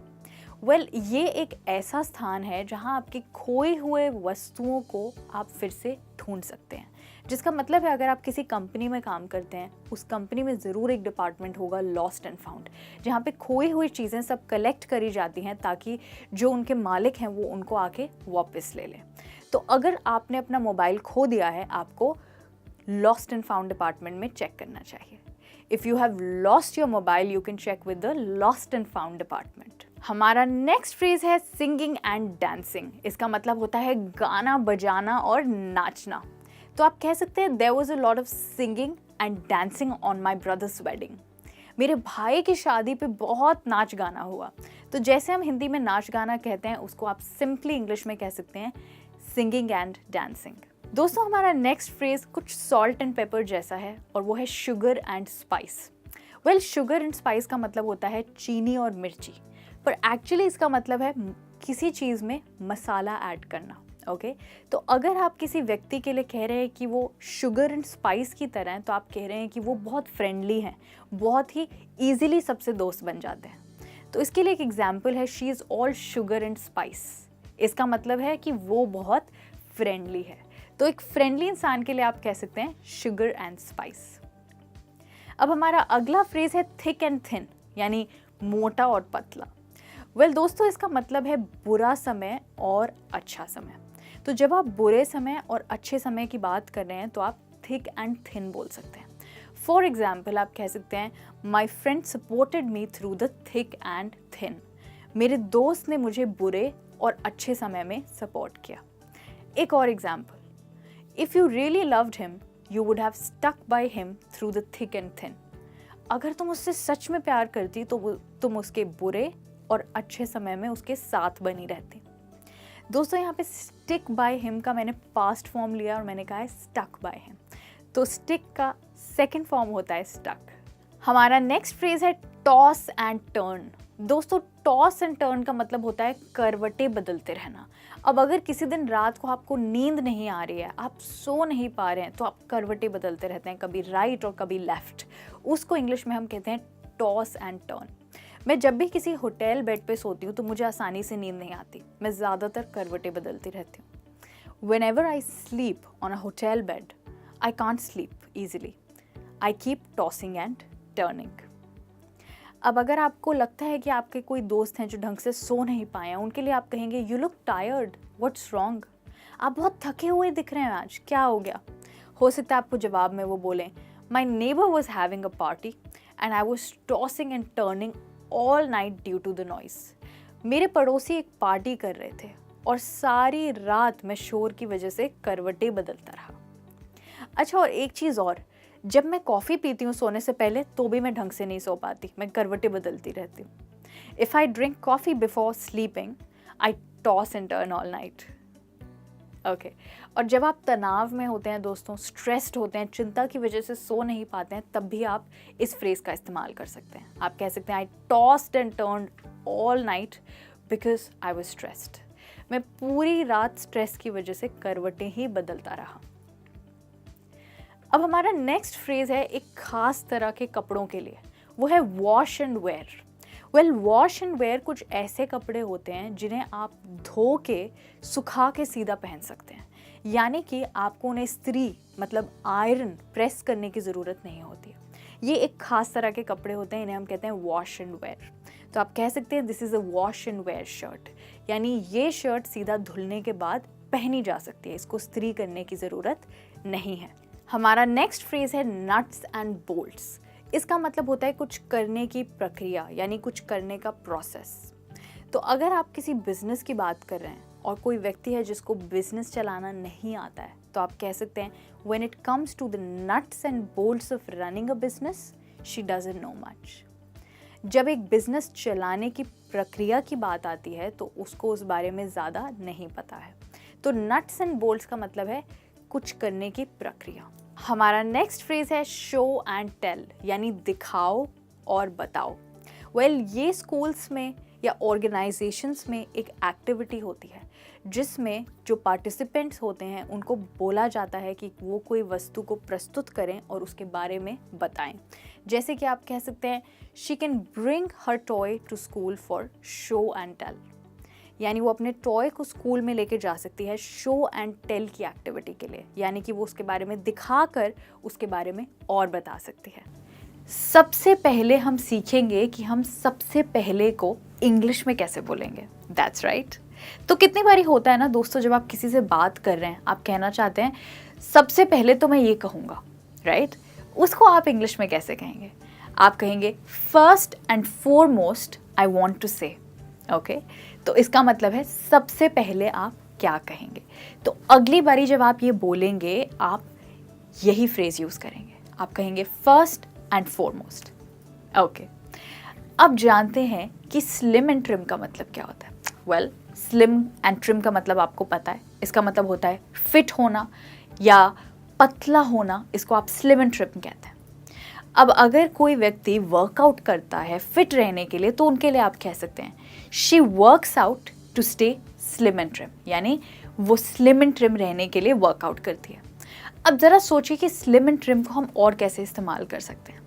[SPEAKER 1] वेल, ये एक ऐसा स्थान है जहाँ आपके खोए हुए वस्तुओं को आप फिर से ढूंढ सकते हैं। जिसका मतलब है अगर आप किसी कंपनी में काम करते हैं, उस कंपनी में ज़रूर एक डिपार्टमेंट होगा लॉस्ट एंड फाउंड, जहाँ पे खोई हुई चीज़ें सब कलेक्ट करी जाती हैं ताकि जो उनके मालिक हैं वो उनको आके वापस ले लें। तो अगर आपने अपना मोबाइल खो दिया है, आपको लॉस्ट एंड फाउंड डिपार्टमेंट में चेक करना चाहिए। If you have lost your mobile, you can check with the lost and found department. हमारा नेक्स्ट फ्रेज है सिंगिंग एंड डांसिंग। इसका मतलब होता है गाना बजाना और नाचना। तो आप कह सकते हैं there was a lot of singing and dancing on my brother's wedding. मेरे भाई की शादी पे बहुत नाच गाना हुआ। तो जैसे हम हिंदी में नाच गाना कहते हैं, उसको आप सिंपली इंग्लिश में कह सकते हैं सिंगिंग एंड डांसिंग। दोस्तों, हमारा नेक्स्ट फ्रेज कुछ सॉल्ट एंड पेपर जैसा है और वो है sugar and spice. Well sugar and spice का मतलब होता है चीनी और मिर्ची, पर एक्चुअली इसका मतलब है किसी चीज़ में मसाला ऐड करना। ओके तो अगर आप किसी व्यक्ति के लिए कह रहे हैं कि वो शुगर एंड स्पाइस की तरह हैं, तो आप कह रहे हैं कि वो बहुत फ्रेंडली हैं, बहुत ही ईजिली सबसे दोस्त बन जाते हैं। तो इसके लिए एक एग्जाम्पल है, she is all sugar and spice. इसका मतलब है कि वो बहुत फ्रेंडली है। तो एक फ्रेंडली इंसान के लिए आप कह सकते हैं शुगर एंड स्पाइस। अब हमारा अगला फ्रेज है थिक एंड थिन, यानी मोटा और पतला। वेल दोस्तों, इसका मतलब है बुरा समय और अच्छा समय। तो जब आप बुरे समय और अच्छे समय की बात कर रहे हैं तो आप थिक एंड थिन बोल सकते हैं। फॉर एग्जाम्पल आप कह सकते हैं my friend supported me through the thick and thin. मेरे दोस्त ने मुझे बुरे और अच्छे समय में सपोर्ट किया। एक और example, if you really loved him you would have stuck by him through the thick and thin. अगर तुम उससे सच में प्यार करती तो तुम उसके बुरे और अच्छे समय में उसके साथ बनी रहती। दोस्तों यहाँ पे स्टिक बाय हिम का मैंने पास्ट फॉर्म लिया और मैंने कहा है स्टक बाय हिम। तो स्टिक का सेकंड फॉर्म होता है स्टक। हमारा नेक्स्ट फ्रेज है टॉस एंड टर्न। दोस्तों टॉस एंड टर्न का मतलब होता है करवटें बदलते रहना। अब अगर किसी दिन रात को आपको नींद नहीं आ रही है, आप सो नहीं पा रहे हैं, तो आप करवटें बदलते रहते हैं, कभी राइट और कभी लेफ्ट। उसको इंग्लिश में हम कहते हैं टॉस एंड टर्न। मैं जब भी किसी होटल बेड पे सोती हूँ तो मुझे आसानी से नींद नहीं आती, मैं ज़्यादातर करवटें बदलती रहती हूँ। Whenever I sleep on a hotel bed, I can't sleep easily. I keep tossing and turning. अब अगर आपको लगता है कि आपके कोई दोस्त हैं जो ढंग से सो नहीं पाए हैं, उनके लिए आप कहेंगे you look tired, what's wrong? आप बहुत थके हुए दिख रहे हैं आज, क्या हो गया? हो सकता है आपको जवाब में वो बोलें my neighbour was having a party and I was tossing and turning all night due to the noise. मेरे पड़ोसी एक पार्टी कर रहे थे और सारी रात मैं शोर की वजह से करवटें बदलता रहा। अच्छा, और एक चीज़ और, जब मैं कॉफ़ी पीती हूँ सोने से पहले तो भी मैं ढंग से नहीं सो पाती, मैं करवटें बदलती रहती हूँ। If I drink coffee before sleeping I toss and turn all night. Okay और जब आप तनाव में होते हैं दोस्तों, स्ट्रेस्ड होते हैं, चिंता की वजह से सो नहीं पाते हैं, तब भी आप इस फ्रेज का इस्तेमाल कर सकते हैं। आप कह सकते हैं I tossed and turned all night because I was stressed. मैं पूरी रात स्ट्रेस की वजह से करवटें ही बदलता रहा। अब हमारा नेक्स्ट फ्रेज है एक खास तरह के कपड़ों के लिए, वो है wash and wear. Well wash and wear कुछ ऐसे कपड़े होते हैं जिन्हें आप धो के सुखा के सीधा पहन सकते हैं, यानी कि आपको उन्हें इस्त्री मतलब आयरन प्रेस करने की ज़रूरत नहीं होती। ये एक खास तरह के कपड़े होते हैं, इन्हें हम कहते हैं वॉश एंड वेयर। तो आप कह सकते हैं this is a wash and wear shirt, यानी ये शर्ट सीधा धुलने के बाद पहनी जा सकती है, इसको इस्त्री करने की ज़रूरत नहीं है। हमारा नेक्स्ट फ्रेज है नट्स एंड बोल्ट्स। इसका मतलब होता है कुछ करने की प्रक्रिया, यानी कुछ करने का प्रोसेस। तो अगर आप किसी बिजनेस की बात कर रहे हैं और कोई व्यक्ति है जिसको बिजनेस चलाना नहीं आता है, तो आप कह सकते हैं when it comes to the nuts and bolts of running a business she doesn't know much. जब एक बिजनेस चलाने की प्रक्रिया की बात आती है तो उसको उस बारे में ज़्यादा नहीं पता है। तो नट्स एंड बोल्ट्स का मतलब है कुछ करने की प्रक्रिया। हमारा नेक्स्ट फ्रेज है शो एंड टेल, यानी दिखाओ और बताओ। वेल ये स्कूल्स में या ऑर्गेनाइजेशंस में एक एक्टिविटी होती है जिसमें जो पार्टिसिपेंट्स होते हैं उनको बोला जाता है कि वो कोई वस्तु को प्रस्तुत करें और उसके बारे में बताएं। जैसे कि आप कह सकते हैं she can bring her toy to school for show and tell, यानी वो अपने टॉय को स्कूल में लेके जा सकती है शो एंड टेल की एक्टिविटी के लिए, यानी कि वो उसके बारे में दिखाकर उसके बारे में और बता सकती है। सबसे पहले हम सीखेंगे कि हम सबसे पहले को इंग्लिश में कैसे बोलेंगे। That's right. तो कितनी बारी होता है ना दोस्तों, जब आप किसी से बात कर रहे हैं, आप कहना चाहते हैं सबसे पहले तो मैं ये कहूँगा, राइट? उसको आप इंग्लिश में कैसे कहेंगे? आप कहेंगे first and foremost I want to say. Okay, तो इसका मतलब है सबसे पहले आप क्या कहेंगे। तो अगली बारी जब आप ये बोलेंगे आप यही फ्रेज यूज़ करेंगे, आप कहेंगे फर्स्ट एंड फॉरमोस्ट। ओके, अब जानते हैं कि स्लिम एंड ट्रिम का मतलब क्या होता है। वेल स्लिम एंड ट्रिम का मतलब आपको पता है, इसका मतलब होता है फिट होना या पतला होना, इसको आप स्लिम एंड ट्रिम कहते हैं। अब अगर कोई व्यक्ति वर्कआउट करता है फिट रहने के लिए तो उनके लिए आप कह सकते हैं she works out to stay slim and trim, यानी वो स्लिम एंड ट्रिम रहने के लिए वर्कआउट करती है। अब ज़रा सोचिए कि स्लिम एंड ट्रिम को हम और कैसे इस्तेमाल कर सकते हैं।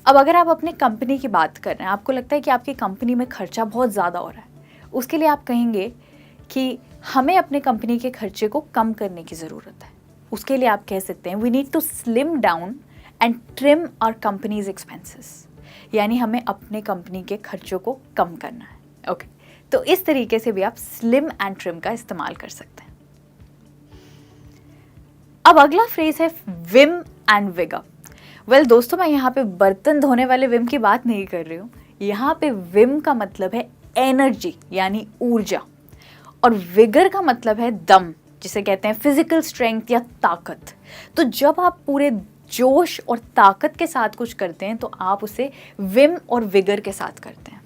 [SPEAKER 1] अब अगर आप अपनी कंपनी की बात कर रहे हैं, आपको लगता है कि आपकी कंपनी में खर्चा बहुत ज़्यादा हो रहा है, उसके लिए आप कहेंगे कि हमें अपने कंपनी के खर्चे को कम करने की ज़रूरत है। उसके लिए आप कह सकते हैं we need to slim down and trim our companies expenses, यानी हमें अपने कंपनी के खर्चों को कम करना है। ओके, तो इस तरीके से भी आप स्लिम एंड ट्रिम का इस्तेमाल कर सकते हैं। अब अगला फ्रेज है विम एंड विगर। वेल दोस्तों, मैं यहाँ पे बर्तन धोने वाले विम की बात नहीं कर रही हूँ। यहाँ पे विम का मतलब है एनर्जी यानी ऊर्जा, और विगर का मतलब है दम, जिसे कहते हैं फिजिकल स्ट्रेंथ या ताकत। तो जब आप पूरे जोश और ताकत के साथ कुछ करते हैं तो आप उसे विम और विगर के साथ करते हैं।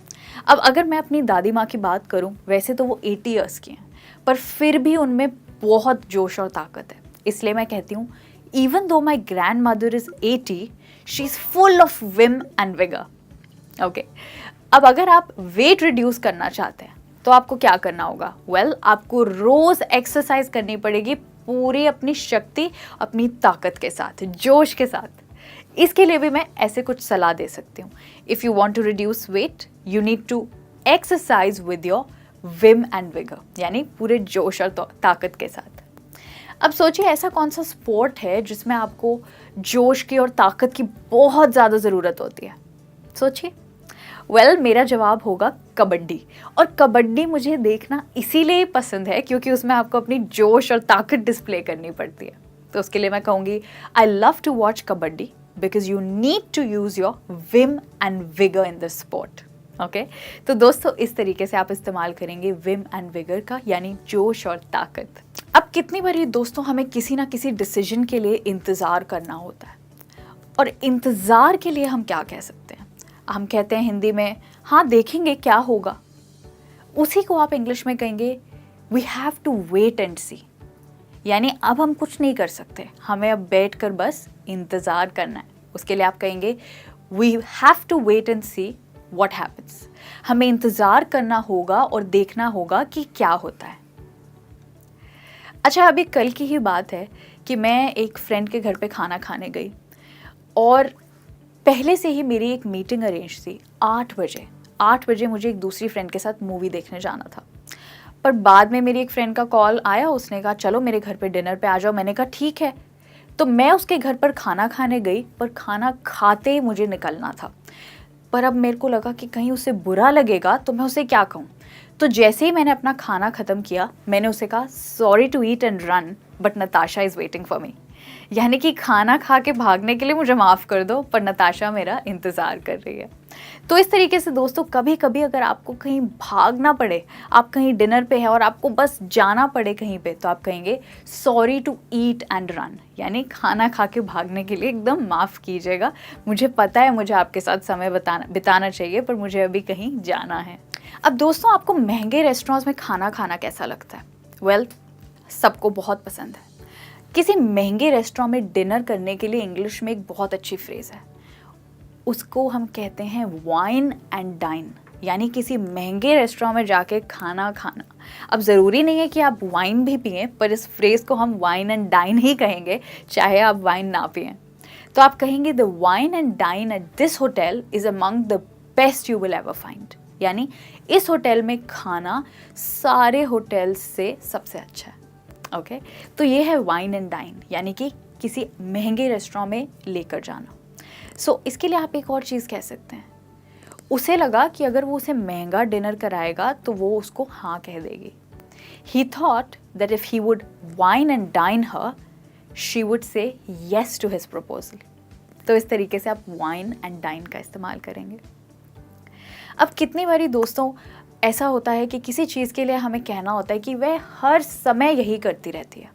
[SPEAKER 1] अब अगर मैं अपनी दादी माँ की बात करूँ, वैसे तो वो 80 ईयर्स की हैं, पर फिर भी उनमें बहुत जोश और ताकत है। इसलिए मैं कहती हूँ even though my grand mother is 80, she is full of Vim and vigour. Okay, अब अगर आप वेट रिड्यूस करना चाहते हैं तो आपको क्या करना होगा? वेल, आपको रोज़ एक्सरसाइज करनी पड़ेगी पूरी अपनी शक्ति, अपनी ताकत के साथ, जोश के साथ। इसके लिए भी मैं ऐसे कुछ सलाह दे सकती हूँ। If you want to reduce weight, you need to exercise with your vim and vigour, यानी पूरे जोश और ताकत के साथ। अब सोचिए ऐसा कौन सा स्पोर्ट है जिसमें आपको जोश की और ताकत की बहुत ज़्यादा ज़रूरत होती है? सोचिए। वेल, मेरा जवाब होगा कबड्डी। और कबड्डी मुझे देखना इसीलिए पसंद है क्योंकि उसमें आपको अपनी जोश और ताकत डिस्प्ले करनी पड़ती है। तो उसके लिए मैं कहूँगी I love to watch kabaddi because you need to use your vim and vigour in this sport. Okay, तो दोस्तों इस तरीके से आप इस्तेमाल करेंगे विम एंड विगर का, यानी जोश और ताकत। अब कितनी बार दोस्तों हमें किसी ना किसी डिसीजन के लिए इंतज़ार करना होता है, और इंतज़ार के लिए हम क्या कह सकते हैं? हम कहते हैं हिंदी में हाँ देखेंगे क्या होगा। उसी को आप इंग्लिश में कहेंगे we have to wait and see, यानी अब हम कुछ नहीं कर सकते, हमें अब बैठ कर बस इंतज़ार करना है। उसके लिए आप कहेंगे we have to wait and see what happens. हमें इंतज़ार करना होगा और देखना होगा कि क्या होता है। अच्छा, अभी कल की ही बात है कि मैं एक फ्रेंड के घर पे खाना खाने गई, और पहले से ही मेरी एक मीटिंग अरेंज थी 8 बजे मुझे एक दूसरी फ्रेंड के साथ मूवी देखने जाना था। पर बाद में मेरी एक फ्रेंड का कॉल आया, उसने कहा चलो मेरे घर पे डिनर पे आ जाओ। मैंने कहा ठीक है। तो मैं उसके घर पर खाना खाने गई, पर खाना खाते ही मुझे निकलना था। पर अब मेरे को लगा कि कहीं उसे बुरा लगेगा तो मैं उसे क्या कहूँ। तो जैसे ही मैंने अपना खाना ख़त्म किया, मैंने उसे कहा sorry to eat and run but Natasha is waiting for me, यानी कि खाना खा के भागने के लिए मुझे माफ़ कर दो, पर नताशा मेरा इंतज़ार कर रही है। तो इस तरीके से दोस्तों कभी कभी अगर आपको कहीं भागना पड़े, आप कहीं डिनर पे है और आपको बस जाना पड़े कहीं पे, तो आप कहेंगे sorry to eat and run, यानी खाना खा के भागने के लिए एकदम माफ़ कीजिएगा, मुझे पता है मुझे आपके साथ समय बिताना चाहिए, पर मुझे अभी कहीं जाना है। अब दोस्तों आपको महंगे रेस्टोरेंट्स में खाना खाना कैसा लगता है? वेल, सबको बहुत पसंद है। किसी महंगे रेस्टोरेंट में डिनर करने के लिए इंग्लिश में एक बहुत अच्छी फ्रेज़ है, उसको हम कहते हैं वाइन एंड डाइन, यानी किसी महंगे रेस्टोरेंट में जाके खाना खाना। अब ज़रूरी नहीं है कि आप वाइन भी पिएं, पर इस फ्रेज़ को हम वाइन एंड डाइन ही कहेंगे, चाहे आप वाइन ना पिएं। तो आप कहेंगे the wine and dine at this hotel is among the best you will ever find, यानी इस होटल में खाना सारे होटल्स से सबसे अच्छा है। ओके, तो ये है वाइन एंड डाइन, यानी कि किसी महंगे रेस्टोरेंट में लेकर जाना। सो इसके लिए आप एक और चीज़ कह सकते हैं, उसे लगा कि अगर वो उसे महंगा डिनर कराएगा तो वो उसको हाँ कह देगी। He thought that if he would wine and dine her, she would say yes to his proposal. तो इस तरीके से आप वाइन एंड डाइन का इस्तेमाल करेंगे। अब कितनी बारी दोस्तों ऐसा होता है कि किसी चीज़ के लिए हमें कहना होता है कि वह हर समय यही करती रहती है।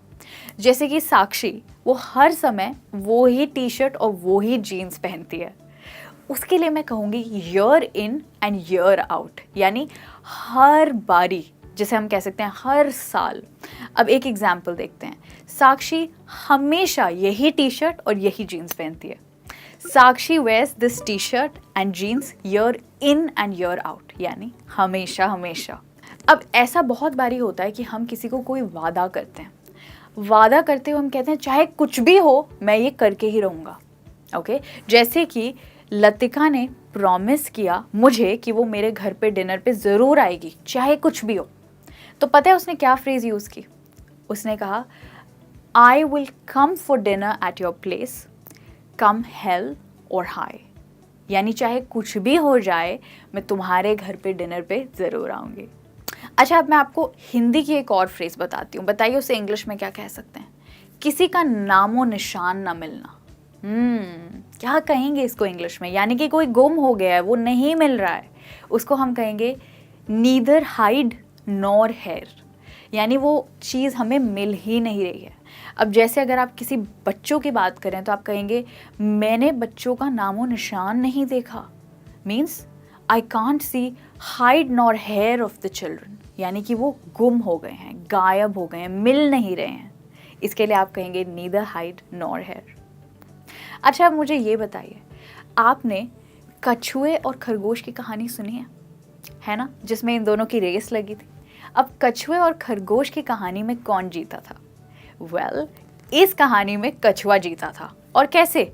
[SPEAKER 1] जैसे कि साक्षी, वो हर समय वो ही टी शर्ट और वो ही जीन्स पहनती है। उसके लिए मैं कहूँगी year in and year out, यानी हर बारी, जिसे हम कह सकते हैं हर साल। अब एक एग्जाम्पल देखते हैं। साक्षी हमेशा यही टी शर्ट और यही जीन्स पहनती है। साक्षी wears this t-shirt and jeans year in and year out, यानी हमेशा हमेशा। अब ऐसा बहुत बारी होता है कि हम किसी को कोई वादा करते हैं, वादा करते हुए हम कहते हैं चाहे कुछ भी हो मैं ये करके ही रहूँगा। ओके, जैसे कि लतिका ने प्रॉमिस किया मुझे कि वो मेरे घर पे डिनर पे ज़रूर आएगी चाहे कुछ भी हो। तो पता है उसने क्या फ्रेज़ यूज़ की? उसने कहा I will come for dinner at your place, come hello और हाई, यानी चाहे कुछ भी हो जाए मैं तुम्हारे घर पे डिनर पे ज़रूर आऊँगी। अच्छा, अब मैं आपको हिंदी की एक और फ्रेज़ बताती हूँ, बताइए उसे इंग्लिश में क्या कह सकते हैं? किसी का नामो निशान ना मिलना। क्या कहेंगे इसको इंग्लिश में? यानी कि कोई गुम हो गया है, वो नहीं मिल रहा है, उसको हम कहेंगे नीदर हाइड नॉर हेयर, यानी वो चीज़ हमें मिल ही नहीं रही है। अब जैसे अगर आप किसी बच्चों की बात करें तो आप कहेंगे मैंने बच्चों का नामो निशान नहीं देखा, means I can't see hide nor hair of the children, यानी कि वो गुम हो गए हैं, गायब हो गए हैं, मिल नहीं रहे हैं। इसके लिए आप कहेंगे नीदर हाइड नॉर हेयर। अच्छा, अब मुझे ये बताइए, आपने कछुए और खरगोश की कहानी सुनी है ना, जिसमें इन दोनों की रेस लगी थी। अब कछुए और खरगोश की कहानी में कौन जीता था? वेल, इस कहानी में कछुआ जीता था। और कैसे?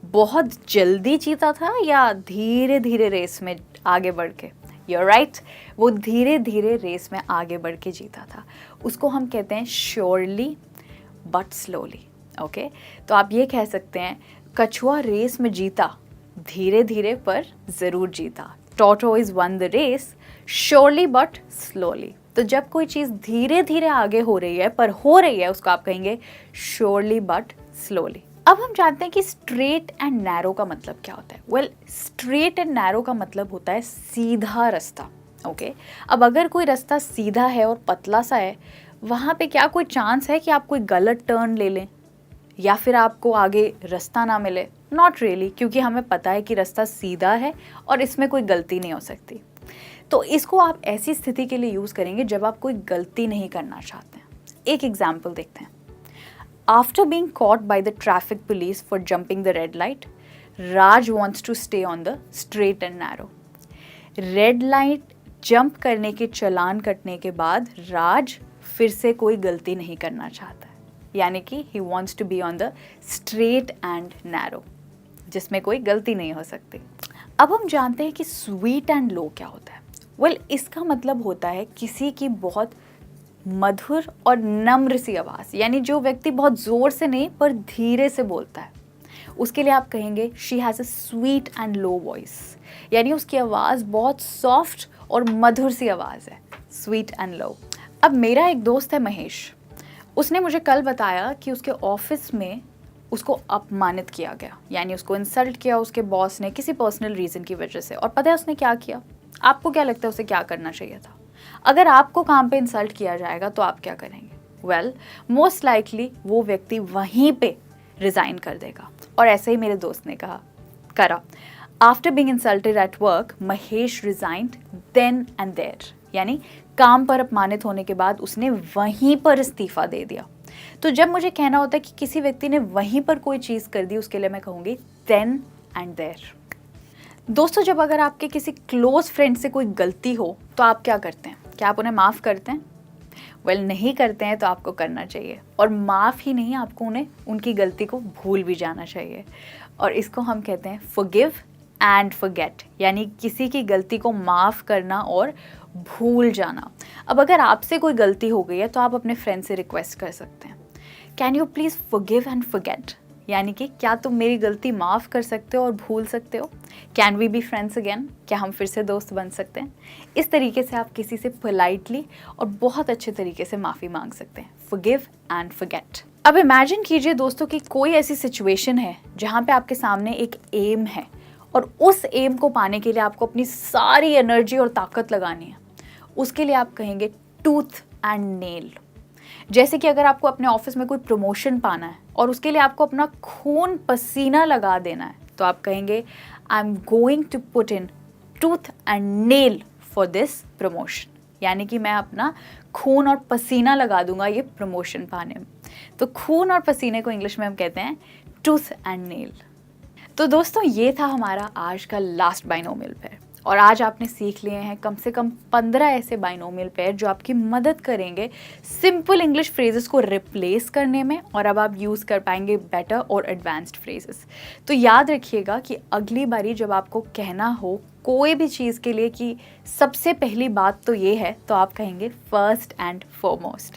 [SPEAKER 1] बहुत जल्दी जीता था या धीरे धीरे रेस में आगे बढ़ के? You're right, वो धीरे धीरे रेस में आगे बढ़ के जीता था। उसको हम कहते हैं श्योरली बट स्लोली। ओके, तो आप ये कह सकते हैं कछुआ रेस में जीता, धीरे धीरे पर ज़रूर जीता। Tortoise won the race surely but slowly। तो जब कोई चीज़ धीरे धीरे आगे हो रही है पर हो रही है, उसको आप कहेंगे surely but slowly। अब हम जानते हैं कि स्ट्रेट एंड नैरो का मतलब क्या होता है। वेल, स्ट्रेट एंड नैरो का मतलब होता है सीधा रास्ता। ओके, अब अगर कोई रास्ता सीधा है और पतला सा है, वहाँ पे क्या कोई चांस है कि आप कोई गलत टर्न ले लें या फिर आपको आगे रास्ता ना मिले? नॉट रियली, क्योंकि हमें पता है कि रास्ता सीधा है और इसमें कोई गलती नहीं हो सकती। तो इसको आप ऐसी स्थिति के लिए यूज़ करेंगे जब आप कोई गलती नहीं करना चाहते हैं। एक एग्जाम्पल देखते हैं। After being caught by the traffic police for jumping the red light, Raj wants to stay on the straight and narrow। Red light jump करने के चालान कटने के बाद राज फिर से कोई गलती नहीं करना चाहता है, यानी कि he wants to be on the straight and narrow, जिसमें कोई गलती नहीं हो सकती। अब हम जानते हैं कि स्वीट एंड लो क्या होता है। वेल, इसका मतलब होता है किसी की बहुत मधुर और नम्र सी आवाज़, यानी जो व्यक्ति बहुत ज़ोर से नहीं पर धीरे से बोलता है, उसके लिए आप कहेंगे she has a sweet and low voice, यानी उसकी आवाज़ बहुत सॉफ्ट और मधुर सी आवाज़ है, स्वीट एंड लो। अब मेरा एक दोस्त है महेश, उसने मुझे कल बताया कि उसके ऑफिस में उसको अपमानित किया गया, यानी उसको इंसल्ट किया उसके बॉस ने किसी पर्सनल रीज़न की वजह से। और पता है उसने क्या किया? आपको क्या लगता है उसे क्या करना चाहिए था? अगर आपको काम पे इंसल्ट किया जाएगा तो आप क्या करेंगे? वेल, मोस्ट लाइकली वो व्यक्ति वहीं पे रिज़ाइन कर देगा। और ऐसे ही मेरे दोस्त ने करा। After being insulted at work, Mahesh resigned then and there, यानी काम पर अपमानित होने के बाद उसने वहीं पर इस्तीफा दे दिया। तो जब मुझे कहना होता है कि किसी व्यक्ति ने वहीं पर कोई चीज़ कर दी, उसके लिए मैं कहूँगी देन एंड देयर। दोस्तों, जब अगर आपके किसी क्लोज फ्रेंड से कोई गलती हो तो आप क्या करते हैं? क्या आप उन्हें माफ़ करते हैं? वेल, नहीं करते हैं तो आपको करना चाहिए। और माफ़ ही नहीं, आपको उन्हें उनकी गलती को भूल भी जाना चाहिए। और इसको हम कहते हैं फॉरगिव एंड फॉरगेट, यानी किसी की गलती को माफ़ करना और भूल जाना। अब अगर आपसे कोई गलती हो गई है तो आप अपने फ्रेंड से रिक्वेस्ट कर सकते हैं, can you please forgive and forget, यानी कि क्या तुम मेरी गलती माफ़ कर सकते हो और भूल सकते हो? Can we be friends again, क्या हम फिर से दोस्त बन सकते हैं? इस तरीके से आप किसी से पोलाइटली और बहुत अच्छे तरीके से माफ़ी मांग सकते हैं, फॉरगिव एंड फॉरगेट। अब इमेजिन कीजिए दोस्तों कि कोई ऐसी सिचुएशन है जहाँ पे आपके सामने एक एम है और उस एम को पाने के लिए आपको अपनी सारी एनर्जी और ताकत लगानी है। उसके लिए आप कहेंगे टूथ एंड नेल। जैसे कि अगर आपको अपने ऑफिस में कोई प्रमोशन पाना है और उसके लिए आपको अपना खून पसीना लगा देना है, तो आप कहेंगे I am going to put in tooth and nail for this promotion, यानी कि मैं अपना खून और पसीना लगा दूंगा ये प्रमोशन पाने में। तो खून और पसीने को इंग्लिश में हम कहते हैं टूथ एंड नेल। तो दोस्तों ये था हमारा आज का लास्ट बाइनोमियल पेयर और आज आपने सीख लिए हैं कम से कम 15 ऐसे बाइनोमियल पेयर जो आपकी मदद करेंगे सिंपल इंग्लिश फ्रेजेस को रिप्लेस करने में और अब आप यूज़ कर पाएंगे बेटर और एडवांस्ड फ्रेजेस। तो याद रखिएगा कि अगली बारी जब आपको कहना हो कोई भी चीज़ के लिए कि सबसे पहली बात तो ये है, तो आप कहेंगे फर्स्ट एंड फॉरमोस्ट।